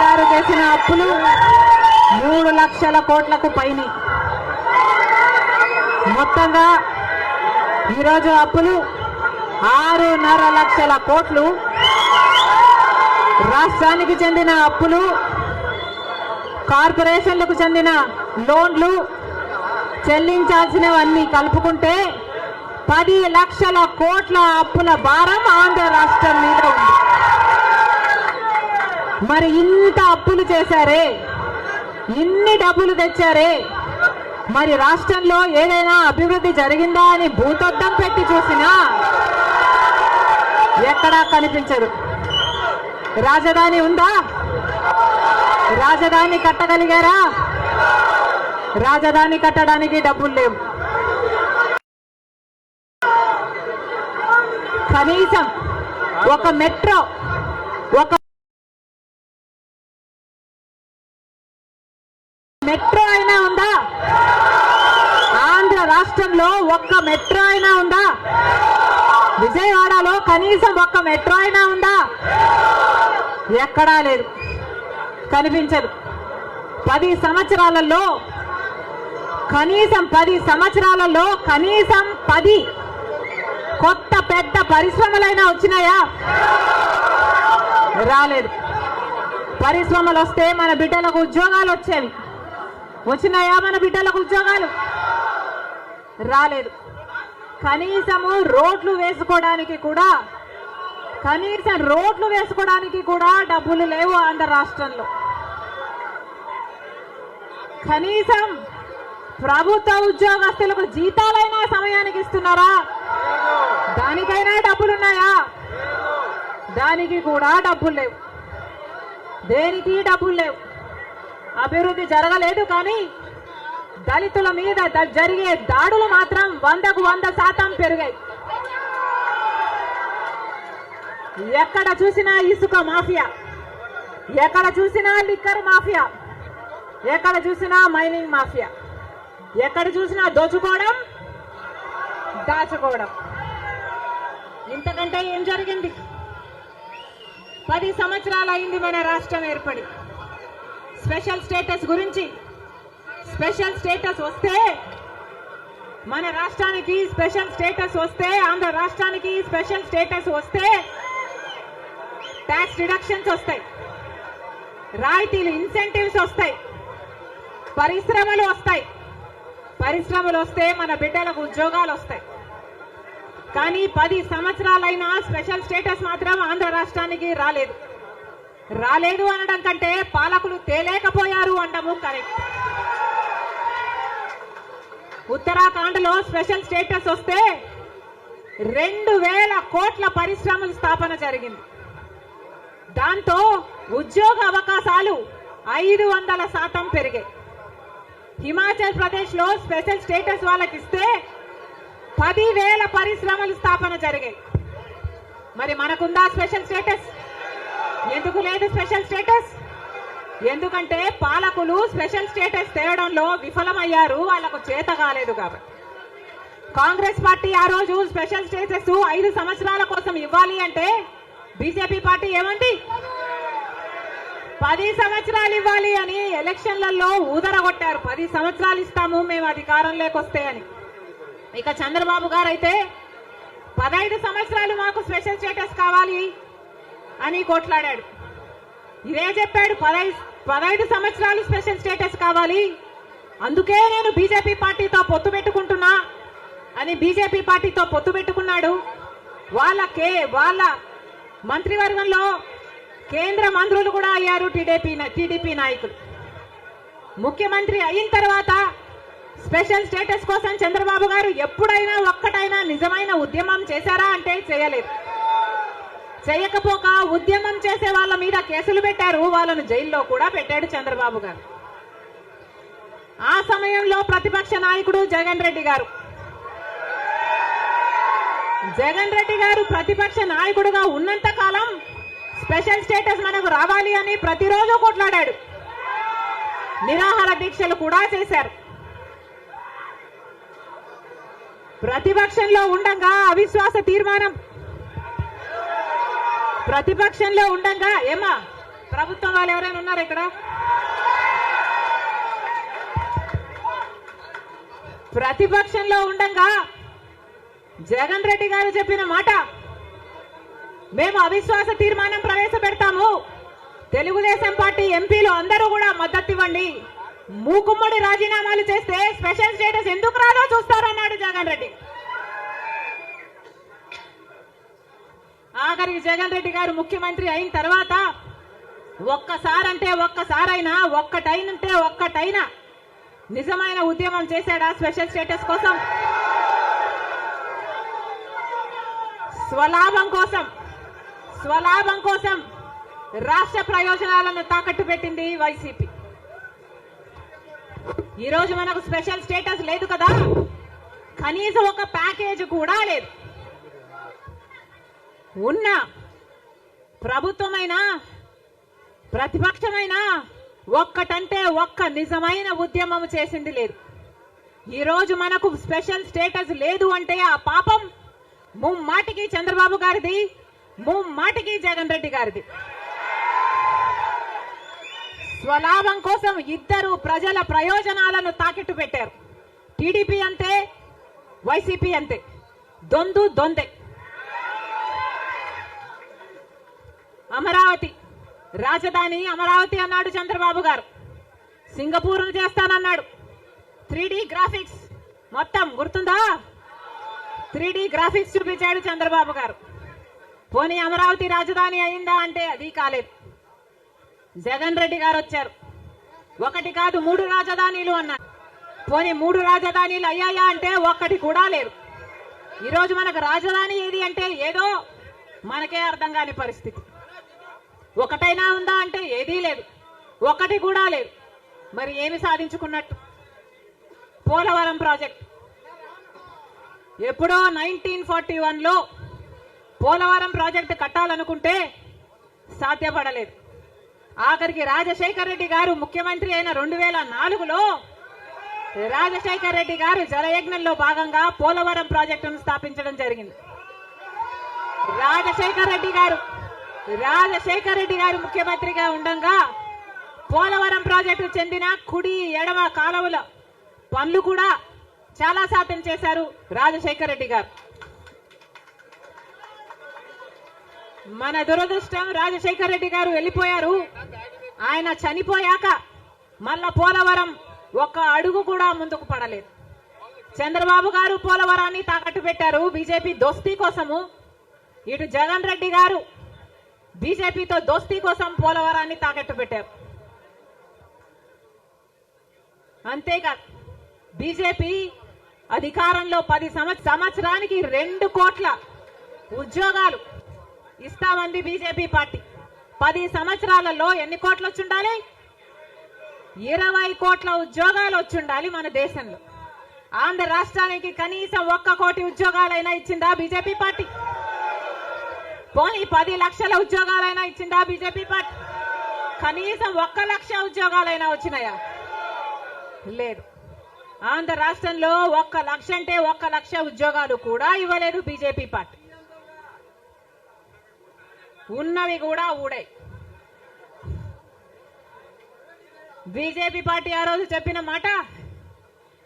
గారు చేసిన అప్పులు 3,00,000 కోట్లకు పైన. మొత్తంగా ఈరోజు అప్పులు 6,500,000 కోట్లు. రాష్ట్రానికి చెందిన అప్పులు, కార్పొరేషన్లకు చెందిన లోన్లు చెల్లించాల్సినవన్నీ కలుపుకుంటే 10,00,000 కోట్ల అప్పుల భారం ఆంధ్ర రాష్ట్రం మీద ఉంది. మరి ఇంత అప్పులు చేశారే, ఇన్ని డబ్బులు తెచ్చారే, మరి రాష్ట్రంలో ఏదైనా అభివృద్ధి జరిగిందా అని భూతద్దం పెట్టి చూసినా ఎక్కడా కనిపించదు. రాజధాని ఉందా? రాజధాని కట్టగలిగారా? రాజధాని కట్టడానికి డబ్బులు లేవు. కనీసం ఒక మెట్రో అయినా ఉందా? ఆంధ్ర రాష్ట్రంలో ఒక్క మెట్రో అయినా ఉందా? విజయవాడలో కనీసం ఒక్క మెట్రో అయినా ఉందా? ఎక్కడా లేదు, కనిపించదు. 10 సంవత్సరాలలో కనీసం 10 కొత్త పెద్ద పరిశ్రమలైనా వచ్చినాయా? రాలేదు. పరిశ్రమలు వస్తే మన బిడ్డలకు ఉద్యోగాలు వచ్చేవి. వచ్చినాయా మన బిడ్డలకు ఉద్యోగాలు? రాలేదు. కనీసం రోడ్లు వేసుకోవడానికి కూడా డబ్బులు లేవు ఆంధ్ర రాష్ట్రంలో. కనీసం ప్రభుత్వ ఉద్యోగస్తులకు జీతాలైనా సమయానికి ఇస్తున్నారా? దానికైనా డబ్బులున్నాయా? దానికి కూడా డబ్బులు లేవు. దేనికి డబ్బులు లేవు. అభివృద్ధి జరగలేదు, కానీ దళితుల మీద జరిగే దాడులు మాత్రం 100కు 100% పెరిగాయి. ఎక్కడ చూసినా ఇసుక మాఫియా, ఎక్కడ చూసినా లిక్కర్ మాఫియా, ఎక్కడ చూసినా మైనింగ్ మాఫియా, ఎక్కడ చూసినా దోచుకోవడం, దాచుకోవడం. ఇంతకంటే ఏం జరిగింది? 10 సంవత్సరాలు అయింది మన రాష్ట్రం ఏర్పడి. స్పెషల్ స్టేటస్ గురించి, స్పెషల్ స్టేటస్ వస్తే మన రాష్ట్రానికి స్పెషల్ స్టేటస్ వస్తే, ఆంధ్ర రాష్ట్రానికి స్పెషల్ స్టేటస్ వస్తే ట్యాక్స్ రిడక్షన్స్ వస్తాయి, రాయితీలు, ఇన్సెంటివ్స్ వస్తాయి, పరిశ్రమలు వస్తాయి. పరిశ్రమలు వస్తే మన బిడ్డలకు ఉద్యోగాలు వస్తాయి. కానీ 10 సంవత్సరాలైనా స్పెషల్ స్టేటస్ మాత్రం ఆంధ్ర రాష్ట్రానికి రాలేదు. రాలేదు అనడం కంటే పాలకులు తేలేకపోయారు అనడము కరెక్ట్. ఉత్తరాఖండ్లో స్పెషల్ స్టేటస్ వస్తే 2,000 కోట్ల పరిశ్రమల స్థాపన జరిగింది. దాంతో ఉద్యోగ అవకాశాలు 500% పెరిగాయి. హిమాచల్ ప్రదేశ్ లో స్పెషల్ స్టేటస్ వాళ్ళకి ఇస్తే 10,000 పరిశ్రమల స్థాపన జరిగాయి. మరి మనకుందా స్పెషల్ స్టేటస్? ఎందుకు లేదు స్పెషల్ స్టేటస్? ఎందుకంటే పాలకులు స్పెషల్ స్టేటస్ తేవడంలో విఫలమయ్యారు, వాళ్లకు చేత కాలేదు కాబట్టి. కాంగ్రెస్ పార్టీ ఆ రోజు స్పెషల్ స్టేటస్ 5 సంవత్సరాల కోసం ఇవ్వాలి అంటే బీజేపీ పార్టీ ఏమంది? 10 సంవత్సరాలు ఇవ్వాలి అని ఎలక్షన్లలో ఊదరగొట్టారు. 10 సంవత్సరాలు ఇస్తాము మేము అధికారంలోకి వస్తే అని. ఇక చంద్రబాబు గారు అయితే 15 సంవత్సరాలు మాకు స్పెషల్ స్టేటస్ కావాలి అని కొట్లాడాడు. ఇదే చెప్పాడు, 15 సంవత్సరాలు స్పెషల్ స్టేటస్ కావాలి, అందుకే నేను బీజేపీ పార్టీతో పొత్తు పెట్టుకుంటున్నా అని బీజేపీ పార్టీతో పొత్తు పెట్టుకున్నాడు. వాళ్ళ మంత్రివర్గంలో కేంద్ర మంత్రులు కూడా అయ్యారు టీడీపీ నాయకులు. ముఖ్యమంత్రి అయిన తర్వాత స్పెషల్ స్టేటస్ కోసం చంద్రబాబు గారు ఎప్పుడైనా ఒక్కటైనా నిజమైన ఉద్యమం చేశారా అంటే చేయలేదు. చేయకపోక ఉద్యమం చేసే వాళ్ళ మీద కేసులు పెట్టారు, వాళ్ళను జైల్లో కూడా పెట్టాడు చంద్రబాబు గారు. ఆ సమయంలో ప్రతిపక్ష నాయకుడు జగన్ రెడ్డి గారు ప్రతిపక్ష నాయకుడుగా ఉన్నంత కాలం స్పెషల్ స్టేటస్ మనకు రావాలి అని ప్రతిరోజు కొట్లాడాడు, నిరాహార దీక్షలు కూడా చేశారు. ప్రతిపక్షంలో ఉండగా అవిశ్వాస తీర్మానం, ప్రతిపక్షంలో ఉండగా ఏమా ప్రభుత్వం వాళ్ళు ఎవరైనా ఉన్నారు ఇక్కడ? ప్రతిపక్షంలో ఉండగా జగన్ రెడ్డి గారు చెప్పిన మాట, మేము అవిశ్వాస తీర్మానం ప్రవేశపెడతాము, తెలుగుదేశం పార్టీ ఎంపీలు అందరూ కూడా మద్దతు ఇవ్వండి, మూకుమ్మడి రాజీనామాలు చేస్తే స్పెషల్ స్టేటస్ ఎందుకు రాదో చూస్తారన్నాడు జగన్ రెడ్డి. ఆఖరికి జగన్ రెడ్డి గారు ముఖ్యమంత్రి అయిన తర్వాత ఒక్కటైనా నిజమైన ఉద్యమం చేశాడా స్పెషల్ స్టేటస్ కోసం? స్వలాభం కోసం రాష్ట్ర ప్రయోజనాలను తాకట్టు పెట్టింది వైసీపీ. ఈ రోజు మనకు స్పెషల్ స్టేటస్ లేదు కదా, కనీసం ఒక ప్యాకేజ్ కూడా లేదు. ఉన్న ప్రభుత్వమైనా ప్రతిపక్షమైనా ఒక్కటంటే ఒక్క నిజమైన ఉద్యమం చేసింది లేదు. ఈ రోజు మనకు స్పెషల్ స్టేటస్ లేదు అంటే ఆ పాపం ముమ్మాటికి చంద్రబాబు గారిది, ముమ్మాటికి జగన్ రెడ్డి గారిది. స్వలాభం కోసం ఇద్దరు ప్రజల ప్రయోజనాలను తాకెట్టు పెట్టారు. టీడీపీ అంతే, వైసీపీ అంతే, దొందే. అమరావతి రాజధాని అమరావతి అన్నాడు చంద్రబాబు గారు, సింగపూర్ను చేస్తానన్నాడు. 3D గ్రాఫిక్స్ మొత్తం గుర్తుందా? 3D గ్రాఫిక్స్ చూపించాడు చంద్రబాబు గారు. పోనీ అమరావతి రాజధాని అయిందా అంటే అది కాలేదు. జగన్ రెడ్డి గారు వచ్చారు, ఒకటి కాదు 3 రాజధానిలు అన్నారు. పోనీ 3 రాజధానిలు అయ్యాయా అంటే ఒక్కటి కూడా లేదు. ఈరోజు మనకు రాజధాని ఏది అంటే ఏదో మనకే అర్థం కాని పరిస్థితి. ఒకటైనా ఉందా అంటే ఏదీ లేదు, ఒకటి కూడా లేదు. మరి ఏమి సాధించుకున్నట్టు? పోలవరం ప్రాజెక్ట్ ఎప్పుడో 1941లో పోలవరం ప్రాజెక్టు కట్టాలనుకుంటే సాధ్యపడలేదు. ఆఖరికి రాజశేఖర్ రెడ్డి గారు ముఖ్యమంత్రి అయిన 2004లో రాజశేఖర్ రెడ్డి గారు జలయజ్ఞంలో భాగంగా పోలవరం ప్రాజెక్టును స్థాపించడం జరిగింది. రాజశేఖర్ రెడ్డి గారు ముఖ్యమంత్రిగా ఉండగా పోలవరం ప్రాజెక్టు చెందిన కుడి ఎడమ కాలువల పనులు కూడా చాలా శాతం చేశారు రాజశేఖర్ రెడ్డి గారు. మన దురదృష్టం రాజశేఖర్ రెడ్డి గారు వెళ్ళిపోయారు. ఆయన చనిపోయాక మళ్ళా పోలవరం ఒక్క అడుగు కూడా ముందుకు పడలేదు. చంద్రబాబు గారు పోలవరాన్ని తాకట్టు పెట్టారు బీజేపీ దోస్తీ కోసము. ఇటు జగన్ రెడ్డి గారు బీజేపీతో దోస్తీ కోసం పోలవరాన్ని తాకట్టు పెట్టారు. అంతేకాదు బీజేపీ అధికారంలో 10 సంవత్సరానికి 2 కోట్ల ఉద్యోగాలు ఇస్తామంది బీజేపీ పార్టీ. 10 సంవత్సరాలలో ఎన్ని కోట్లు వచ్చుండాలి? 20 కోట్ల ఉద్యోగాలు వచ్చుండాలి మన దేశంలో. ఆంధ్ర రాష్ట్రానికి కనీసం 1 కోటి ఉద్యోగాలైనా ఇచ్చిందా బీజేపీ పార్టీ? పోనీ 10 లక్షల ఉద్యోగాలైనా ఇచ్చిందా బీజేపీ పార్టీ? కనీసం 1 లక్ష ఉద్యోగాలైనా వచ్చినాయా? లేదు. ఆంధ్ర రాష్ట్రంలో 1 లక్ష అంటే 1 లక్ష ఉద్యోగాలు కూడా ఇవ్వలేదు బీజేపీ పార్టీ. ఉన్నవి కూడా ఊడాయి. బీజేపీ పార్టీ ఆ రోజు చెప్పిన మాట,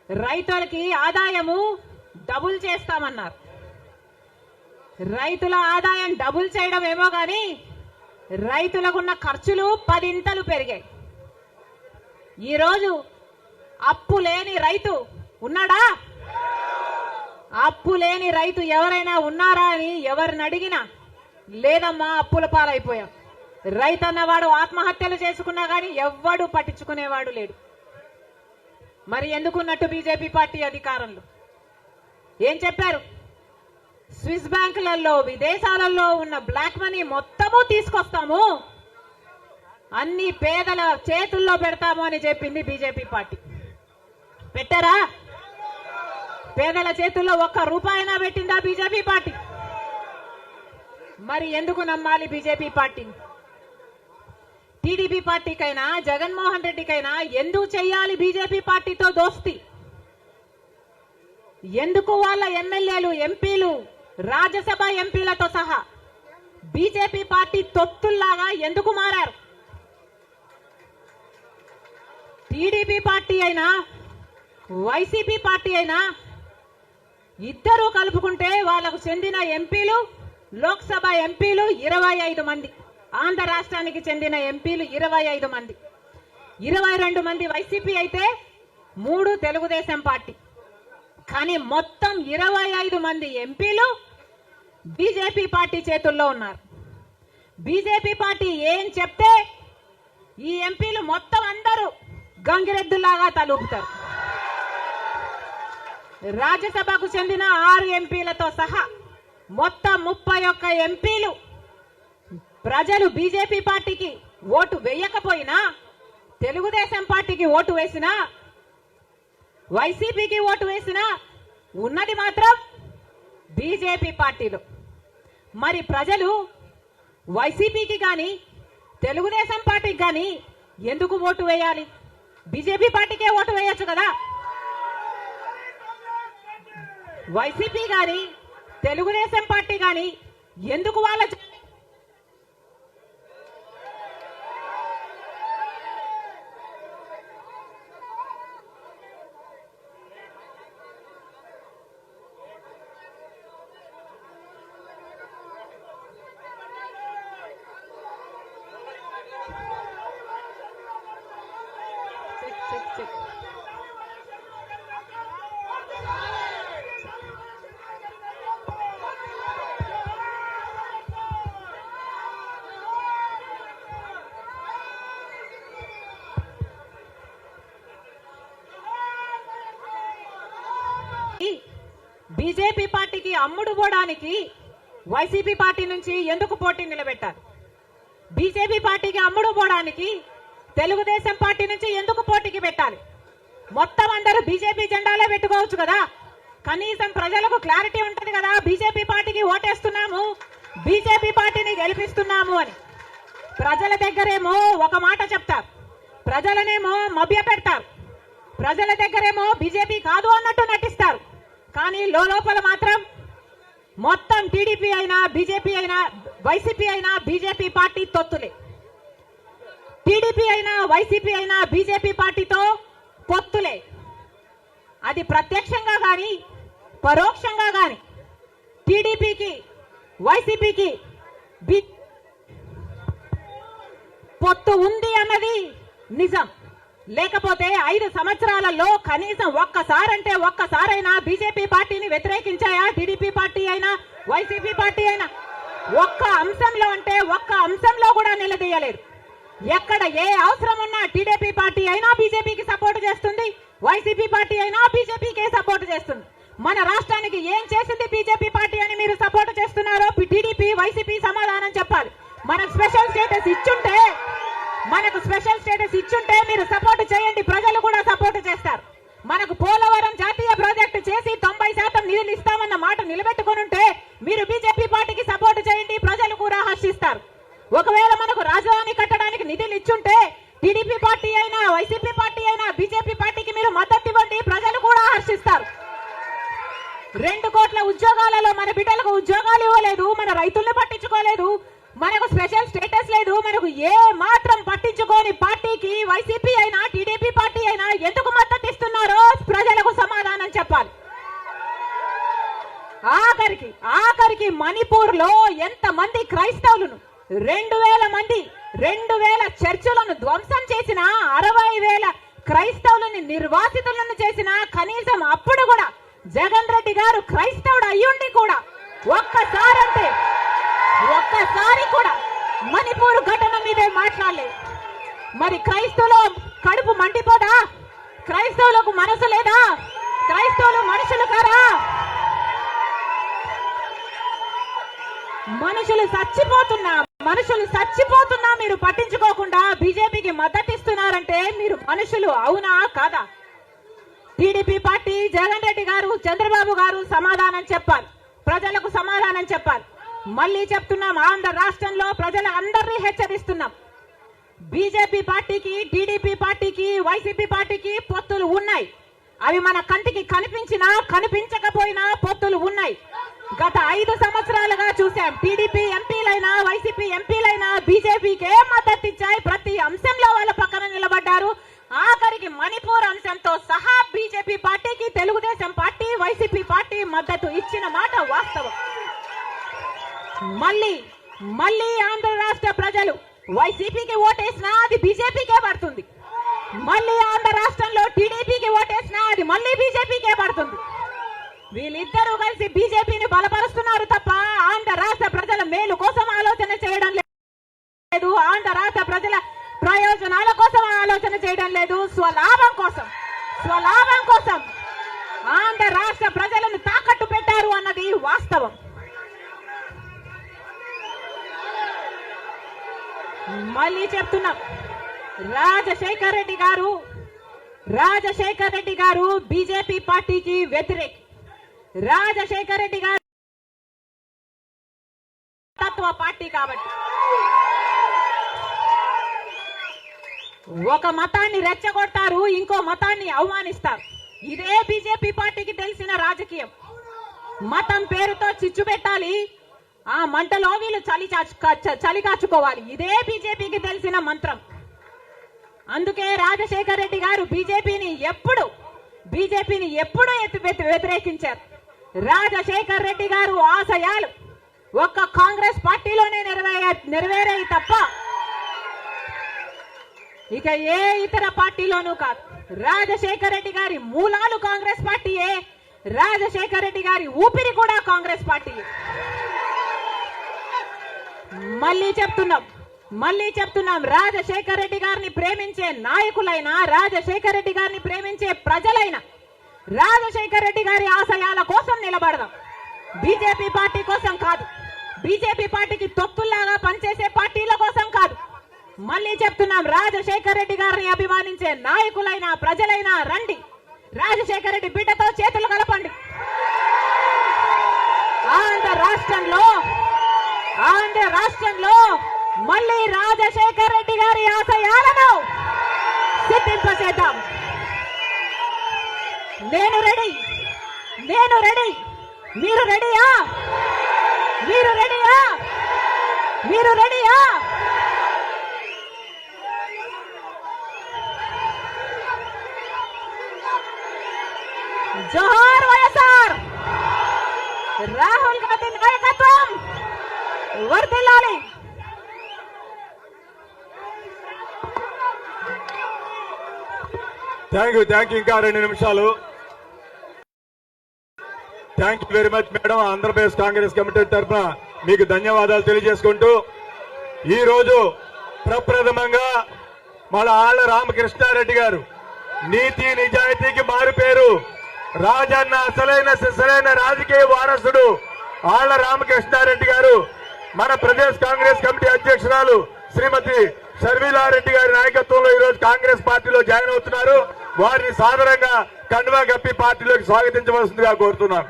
రైతులకి ఆదాయము డబుల్ చేస్తామన్నారు. రైతుల ఆదాయం డబుల్ చేయడం ఏమో గాని రైతులకున్న ఖర్చులు 10 ఇంతలు పెరిగాయి. ఈరోజు అప్పు లేని రైతు ఉన్నాడా? అప్పు లేని రైతు ఎవరైనా ఉన్నారా అని ఎవరిని అడిగినా లేదమ్మా అప్పుల పాలైపోయాం. రైతు అన్నవాడు ఆత్మహత్యలు చేసుకున్నా కానీ ఎవ్వడు పట్టించుకునేవాడు లేడు. మరి ఎందుకున్నట్టు బీజేపీ పార్టీ అధికారంలో ఏం చెప్పారు? స్విస్ బ్యాంకులలో విదేశాలలో ఉన్న బ్లాక్ మనీ మొత్తము తీసుకొస్తాము, అన్ని పేదల చేతుల్లో పెడతాము అని చెప్పింది బీజేపీ పార్టీ. పెట్టారా? పేదల చేతుల్లో ఒక్క రూపాయినా పెట్టిందా బీజేపీ పార్టీ? మరి ఎందుకు నమ్మాలి బీజేపీ పార్టీని? టీడీపీ పార్టీకైనా జగన్మోహన్ రెడ్డికైనా ఎందుకు చెయ్యాలి బీజేపీ పార్టీతో దోస్తి? ఎందుకు వాళ్ళ ఎమ్మెల్యేలు, ఎంపీలు, రాజ్యసభ ఎంపీలతో సహా బీజేపీ పార్టీ తొత్తుల్లాగా ఎందుకు మారారు? టీడీపీ పార్టీ అయినా వైసీపీ పార్టీ అయినా ఇద్దరూ కలుపుకుంటే వాళ్ళకు చెందిన ఎంపీలు, లోక్సభ ఎంపీలు 25 మంది, ఆంధ్ర రాష్ట్రానికి చెందిన ఎంపీలు 25 మంది, 22 మంది వైసీపీ అయితే 3 తెలుగుదేశం పార్టీ. కానీ మొత్తం 25 మంది ఎంపీలు బీజేపీ పార్టీ చేతుల్లో ఉన్నారు. బీజేపీ పార్టీ ఏం చెప్తే ఈ ఎంపీలు మొత్తం అందరూ గంగిరెద్దులాగా తలూపుతారు. రాజ్యసభకు చెందిన 6 ఎంపీలతో సహా మొత్తం 31 ఎంపీలు ప్రజలు బీజేపీ పార్టీకి ఓటు వేయకపోయినా, తెలుగుదేశం పార్టీకి ఓటు వేసినా, వైసీపీకి ఓటు వేసినా ఉన్నది మాత్రం బీజేపీ పార్టీలో. మరి ప్రజలు వైసీపీకి కానీ తెలుగుదేశం పార్టీకి కానీ ఎందుకు ఓటు వేయాలి? బీజేపీ పార్టీకే ఓటు వేయొచ్చు కదా. వైసీపీ కానీ తెలుగుదేశం పార్టీ కానీ ఎందుకు వాళ్ళ బీజేపీ పార్టీకి అమ్ముడు పోవడానికి వైసీపీ పార్టీ నుంచి ఎందుకు పోటీ నిలబెట్టారు? బీజేపీ పార్టీకి అమ్ముడు పోవడానికి తెలుగుదేశం పార్టీ నుంచి ఎందుకు పోటీకి పెట్టాలి? మొత్తం అందరూ బీజేపీ జెండాలే పెట్టుకోవచ్చు కదా. కనీసం ప్రజలకు క్లారిటీ ఉంటది కదా, బీజేపీ పార్టీకి ఓటేస్తున్నాము, బీజేపీ పార్టీని గెలిపిస్తున్నాము అని. ప్రజల దగ్గరేమో ఒక మాట చెప్తారు, ప్రజలనేమో మభ్య పెడతారు, ప్రజల దగ్గరేమో బీజేపీ కాదు అన్నట్టు నటిస్తారు. కానీ లోపల మాత్రం మొత్తం టీడీపీ అయినా బీజేపీ అయినా వైసీపీ అయినా బీజేపీ పార్టీ తొత్తులే. టీడీపీ అయినా వైసీపీ అయినా బీజేపీ పార్టీతో పొత్తులే. అది ప్రత్యక్షంగా గాని పరోక్షంగా గాని టీడీపీకి వైసీపీకి పొత్తు ఉంది అన్నది నిజం. లేకపోతే 5 సంవత్సరాలలో కనీసం ఒక్కసారైనా బీజేపీ పార్టీని వ్యతిరేకించాయా? టీడీపీ పార్టీ అయినా వైసీపీ పార్టీ అయినా ఒక్క అంశంలో అంటే ఒక్క అంశంలో కూడా నిలదీయలేదు. ఎక్కడ ఏ అవసరం ఉన్నా టీడీపీ పార్టీ అయినా బీజేపీకి సపోర్ట్ చేస్తుంది, వైసీపీ పార్టీ అయినా బీజేపీకే సపోర్ట్ చేస్తుంది. మన రాష్ట్రానికి ఏం చేసింది బీజేపీ పార్టీ అని మీరు సపోర్ట్ చేస్తున్నారో టీడీపీ వైసీపీ సమాధానం చెప్పాలి. మనకు స్పెషల్ స్టేటస్ ఇచ్చుంటే మీరు సపోర్ట్ చేయండి, ప్రజలు కూడా సపోర్ట్ చేస్తారు. మనకు పోలవరం జాతీయ ప్రాజెక్టు చేసి 90% నిధులు ఇస్తామన్న మాట నిలబెట్టుకునుంటే మీరు బీజేపీ పార్టీకి సపోర్ట్ చేయండి, ప్రజలు కూడా హర్షిస్తారు. ఒకవేళ మనకు రాజధాని కట్టడానికి నిధులు ఇచ్చుంటే టీడీపీ పార్టీ అయినా వైసీపీ పార్టీ అయినా బీజేపీ పార్టీకి మీరు మద్దతు ఇవ్వండి, ప్రజలు కూడా హర్షిస్తారు. 2 కోట్ల ఉద్యోగాలలో మన బిడ్డలకు ఉద్యోగాలు ఇవ్వలేదు, మన రైతుల్ని పట్టించుకోలేదు, మనకు స్పెషల్ స్టేటస్ లేదు, మనకు ఏ మాత్రం పట్టించుకోని పార్టీకి వైసీపీ అయినా టీడీపీ పార్టీ అయినా ఎందుకు మద్దతు ఇస్తున్నారో ప్రజలకు సమాధానం చెప్పాలి. ఆఖరికి మణిపూర్ లో ఎంత మంది క్రైస్తవులను 2000 చర్చిలను ధ్వంసం చేసిన 60,000 క్రైస్తవులని నిర్వాసితులను చేసిన కనీసం అప్పుడు కూడా జగన్ రెడ్డి గారు క్రైస్తవుడు అయ్యుండి కూడా ఒక్కసారి కూడా మణిపూర్ ఘటన మీదే మాట్లాడలేదు. మరి క్రైస్తవులు కడుపు మండిపోదా? క్రైస్తవులకు మనసు లేదా? క్రైస్తవులు మనుషులు కారా? మనుషులు చచ్చిపోతున్నా మీరు పట్టించుకోకుండా బీజేపీకి మద్దతిస్తున్నారంటే మీరు మనుషులు అవునా కాదా? టీడీపీ పార్టీ, జగన్ రెడ్డి గారు, చంద్రబాబు గారు సమాధానం చెప్పాలి, ప్రజలకు సమాధానం చెప్పాలి. మళ్ళీ చెప్తున్నాం, ఆంధ్ర రాష్ట్రంలో ప్రజల అందరినీ హెచ్చరిస్తున్నాం. బీజేపీ పార్టీకి, టీడీపీ పార్టీకి, వైసీపీ పార్టీకి పొత్తులు ఉన్నాయి. అవి మన కంటికి కనిపించినా కనిపించకపోయినా పొత్తులు ఉన్నాయి. గత 5 సంవత్సరాలుగా చూశాం. టీడీపీ ఎంపీలైనా, వైసీపీ ఎంపీలైనా బీజేపీకే మద్దతు ఇచ్చాయి. ప్రతి అంశంలో వాళ్ళ పక్కన నిలబడ్డారు. ఆఖరికి మణిపూర్ అంశంతో సహా బీజేపీ పార్టీకి తెలుగుదేశం పార్టీ, వైసీపీ పార్టీ మద్దతు ఇచ్చిన మాట వాస్తవం. మళ్ళీ ఆంధ్ర రాష్ట్ర ప్రజలు వైసీపీకి ఓటేసినా అది బీజేపీకే పడుతుంది. మళ్ళీ ఆంధ్ర రాష్ట్రంలో టీడీపీకి ఓటేసినా అది మళ్ళీ బీజేపీకే పడుతుంది. వీళ్ళిద్దరూ కలిసి బీజేపీని బలపరుస్తున్నారు తప్ప ఆంధ్ర రాష్ట్ర ప్రజల మేలు కోసం ఆలోచన చేయడం లేదు. ఆంధ్ర రాష్ట్ర ప్రజల ప్రయోజనాల కోసం ఆలోచన చేయడం లేదు. స్వలాభం కోసం ఆంధ్ర రాష్ట్ర ప్రజలను తాకట్టు పెట్టారు అన్నది వాస్తవం. మళ్ళీ చెప్తున్నాం, రాజశేఖర్ రెడ్డి గారు బీజేపీ పార్టీకి వ్యతిరేకి. రాజశేఖర్ రెడ్డి గారు తత్వ పార్టీ కాబట్టి ఒక మతాన్ని రెచ్చగొడతారు, ఇంకో మతాన్ని అవమానిస్తారు. ఇదే బీజేపీ పార్టీకి తెలిసిన రాజకీయం. మతం పేరుతో చిచ్చు పెట్టాలి, ఆ మంటలో వీళ్ళు చలి కాచుకోవాలి. ఇదే బీజేపీకి తెలిసిన మంత్రం. అందుకే రాజశేఖర్ రెడ్డి గారు బీజేపీని ఎప్పుడు వ్యతిరేకించారు. రాజశేఖర్ రెడ్డి గారు ఆశయాలు ఒక్క కాంగ్రెస్ పార్టీలోనే నెరవేరాయి తప్ప ఇక ఏ ఇతర పార్టీలోనూ కాదు. రాజశేఖర్ రెడ్డి గారి మూలాలు కాంగ్రెస్ పార్టీయే, రాజశేఖర్ రెడ్డి గారి ఊపిరి కూడా కాంగ్రెస్ పార్టీయే. మళ్ళీ చెప్తున్నాం, రాజశేఖర్ రెడ్డి గారిని ప్రేమించే నాయకులైనా, రాజశేఖర్ రెడ్డి గారిని ప్రేమించే ప్రజలైనా రాజశేఖర్ రెడ్డి గారి ఆశయాల కోసం నిలబడదాం. బీజేపీ పార్టీ కోసం కాదు, బీజేపీ పార్టీకి తొత్తుల్లాగా పనిచేసే పార్టీల కోసం కాదు. మళ్ళీ చెప్తున్నాం, రాజశేఖర్ రెడ్డి గారిని అభిమానించే నాయకులైనా, ప్రజలైనా రండి, రాజశేఖర్ రెడ్డి బిడ్డతో చేతులు కలపండి. ఆంధ్ర రాష్ట్రంలో మళ్ళీ రాజశేఖర్ రెడ్డి గారి ఆశయాలను సిద్ధింపచేద్దాం. నేను రెడీ. మీరు రెడీయా? జోహార్ వైఎస్ఆర్. రాహుల్ గాంధీ నాయకత్వం వర్ధిల్లాలి. Thank you. ఇంకా 2 నిమిషాలు. Thank you very much madam. Andhra Pradesh Congress committee తరఫున మీకు ధన్యవాదాలు తెలియజేసుకుంటూ, ఈ రోజు ప్రప్రథమంగా మన ఆళ్ల రామకృష్ణారెడ్డి గారు, నీతి నిజాయితీకి మారు పేరు, రాజన్న అసలైన రాజకీయ వారసుడు ఆళ్ల రామకృష్ణారెడ్డి గారు మన ప్రదేశ్ కాంగ్రెస్ కమిటీ అధ్యక్షురాలు శ్రీమతి షర్మిలారెడ్డి గారి నాయకత్వంలో ఈ రోజు కాంగ్రెస్ పార్టీలో జాయిన్ అవుతున్నారు. వారిని సాదరంగా కండువా కప్పి పార్టీలోకి స్వాగతించవలసిందిగా కోరుతున్నాను.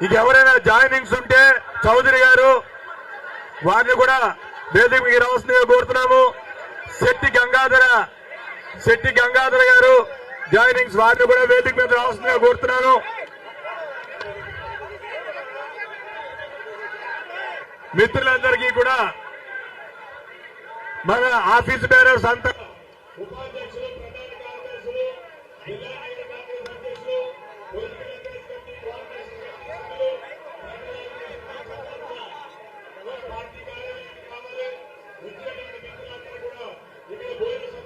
ఇక ఎవరైనా జాయినింగ్స్ ఉంటే చౌదరి గారు వారిని కూడా వేదిక మీద రావాల్సిందిగా కోరుతున్నాము. శెట్టి గంగాధర గారు జాయినింగ్స్, వారిని కూడా వేదిక మీద రావాల్సిందిగా కోరుతున్నాను. మిత్రులందరికీ కూడా మన ఆఫీస్ బేరర్స్ అంతా ఉపాధ్యక్షులు, ప్రధాన కార్యదర్శులు, జిల్లా కాంగ్రెస్ అధ్యక్షులు, political affairs committee, coordination committee సభ్యులు, పార్టీ కార్యాలయానికి రావాలి. వచ్చినటువంటి మిత్రులందరూ కూడా ఇక్కడ భోజన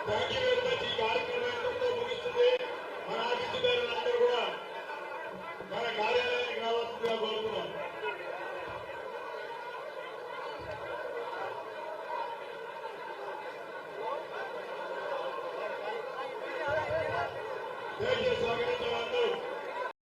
Thank you.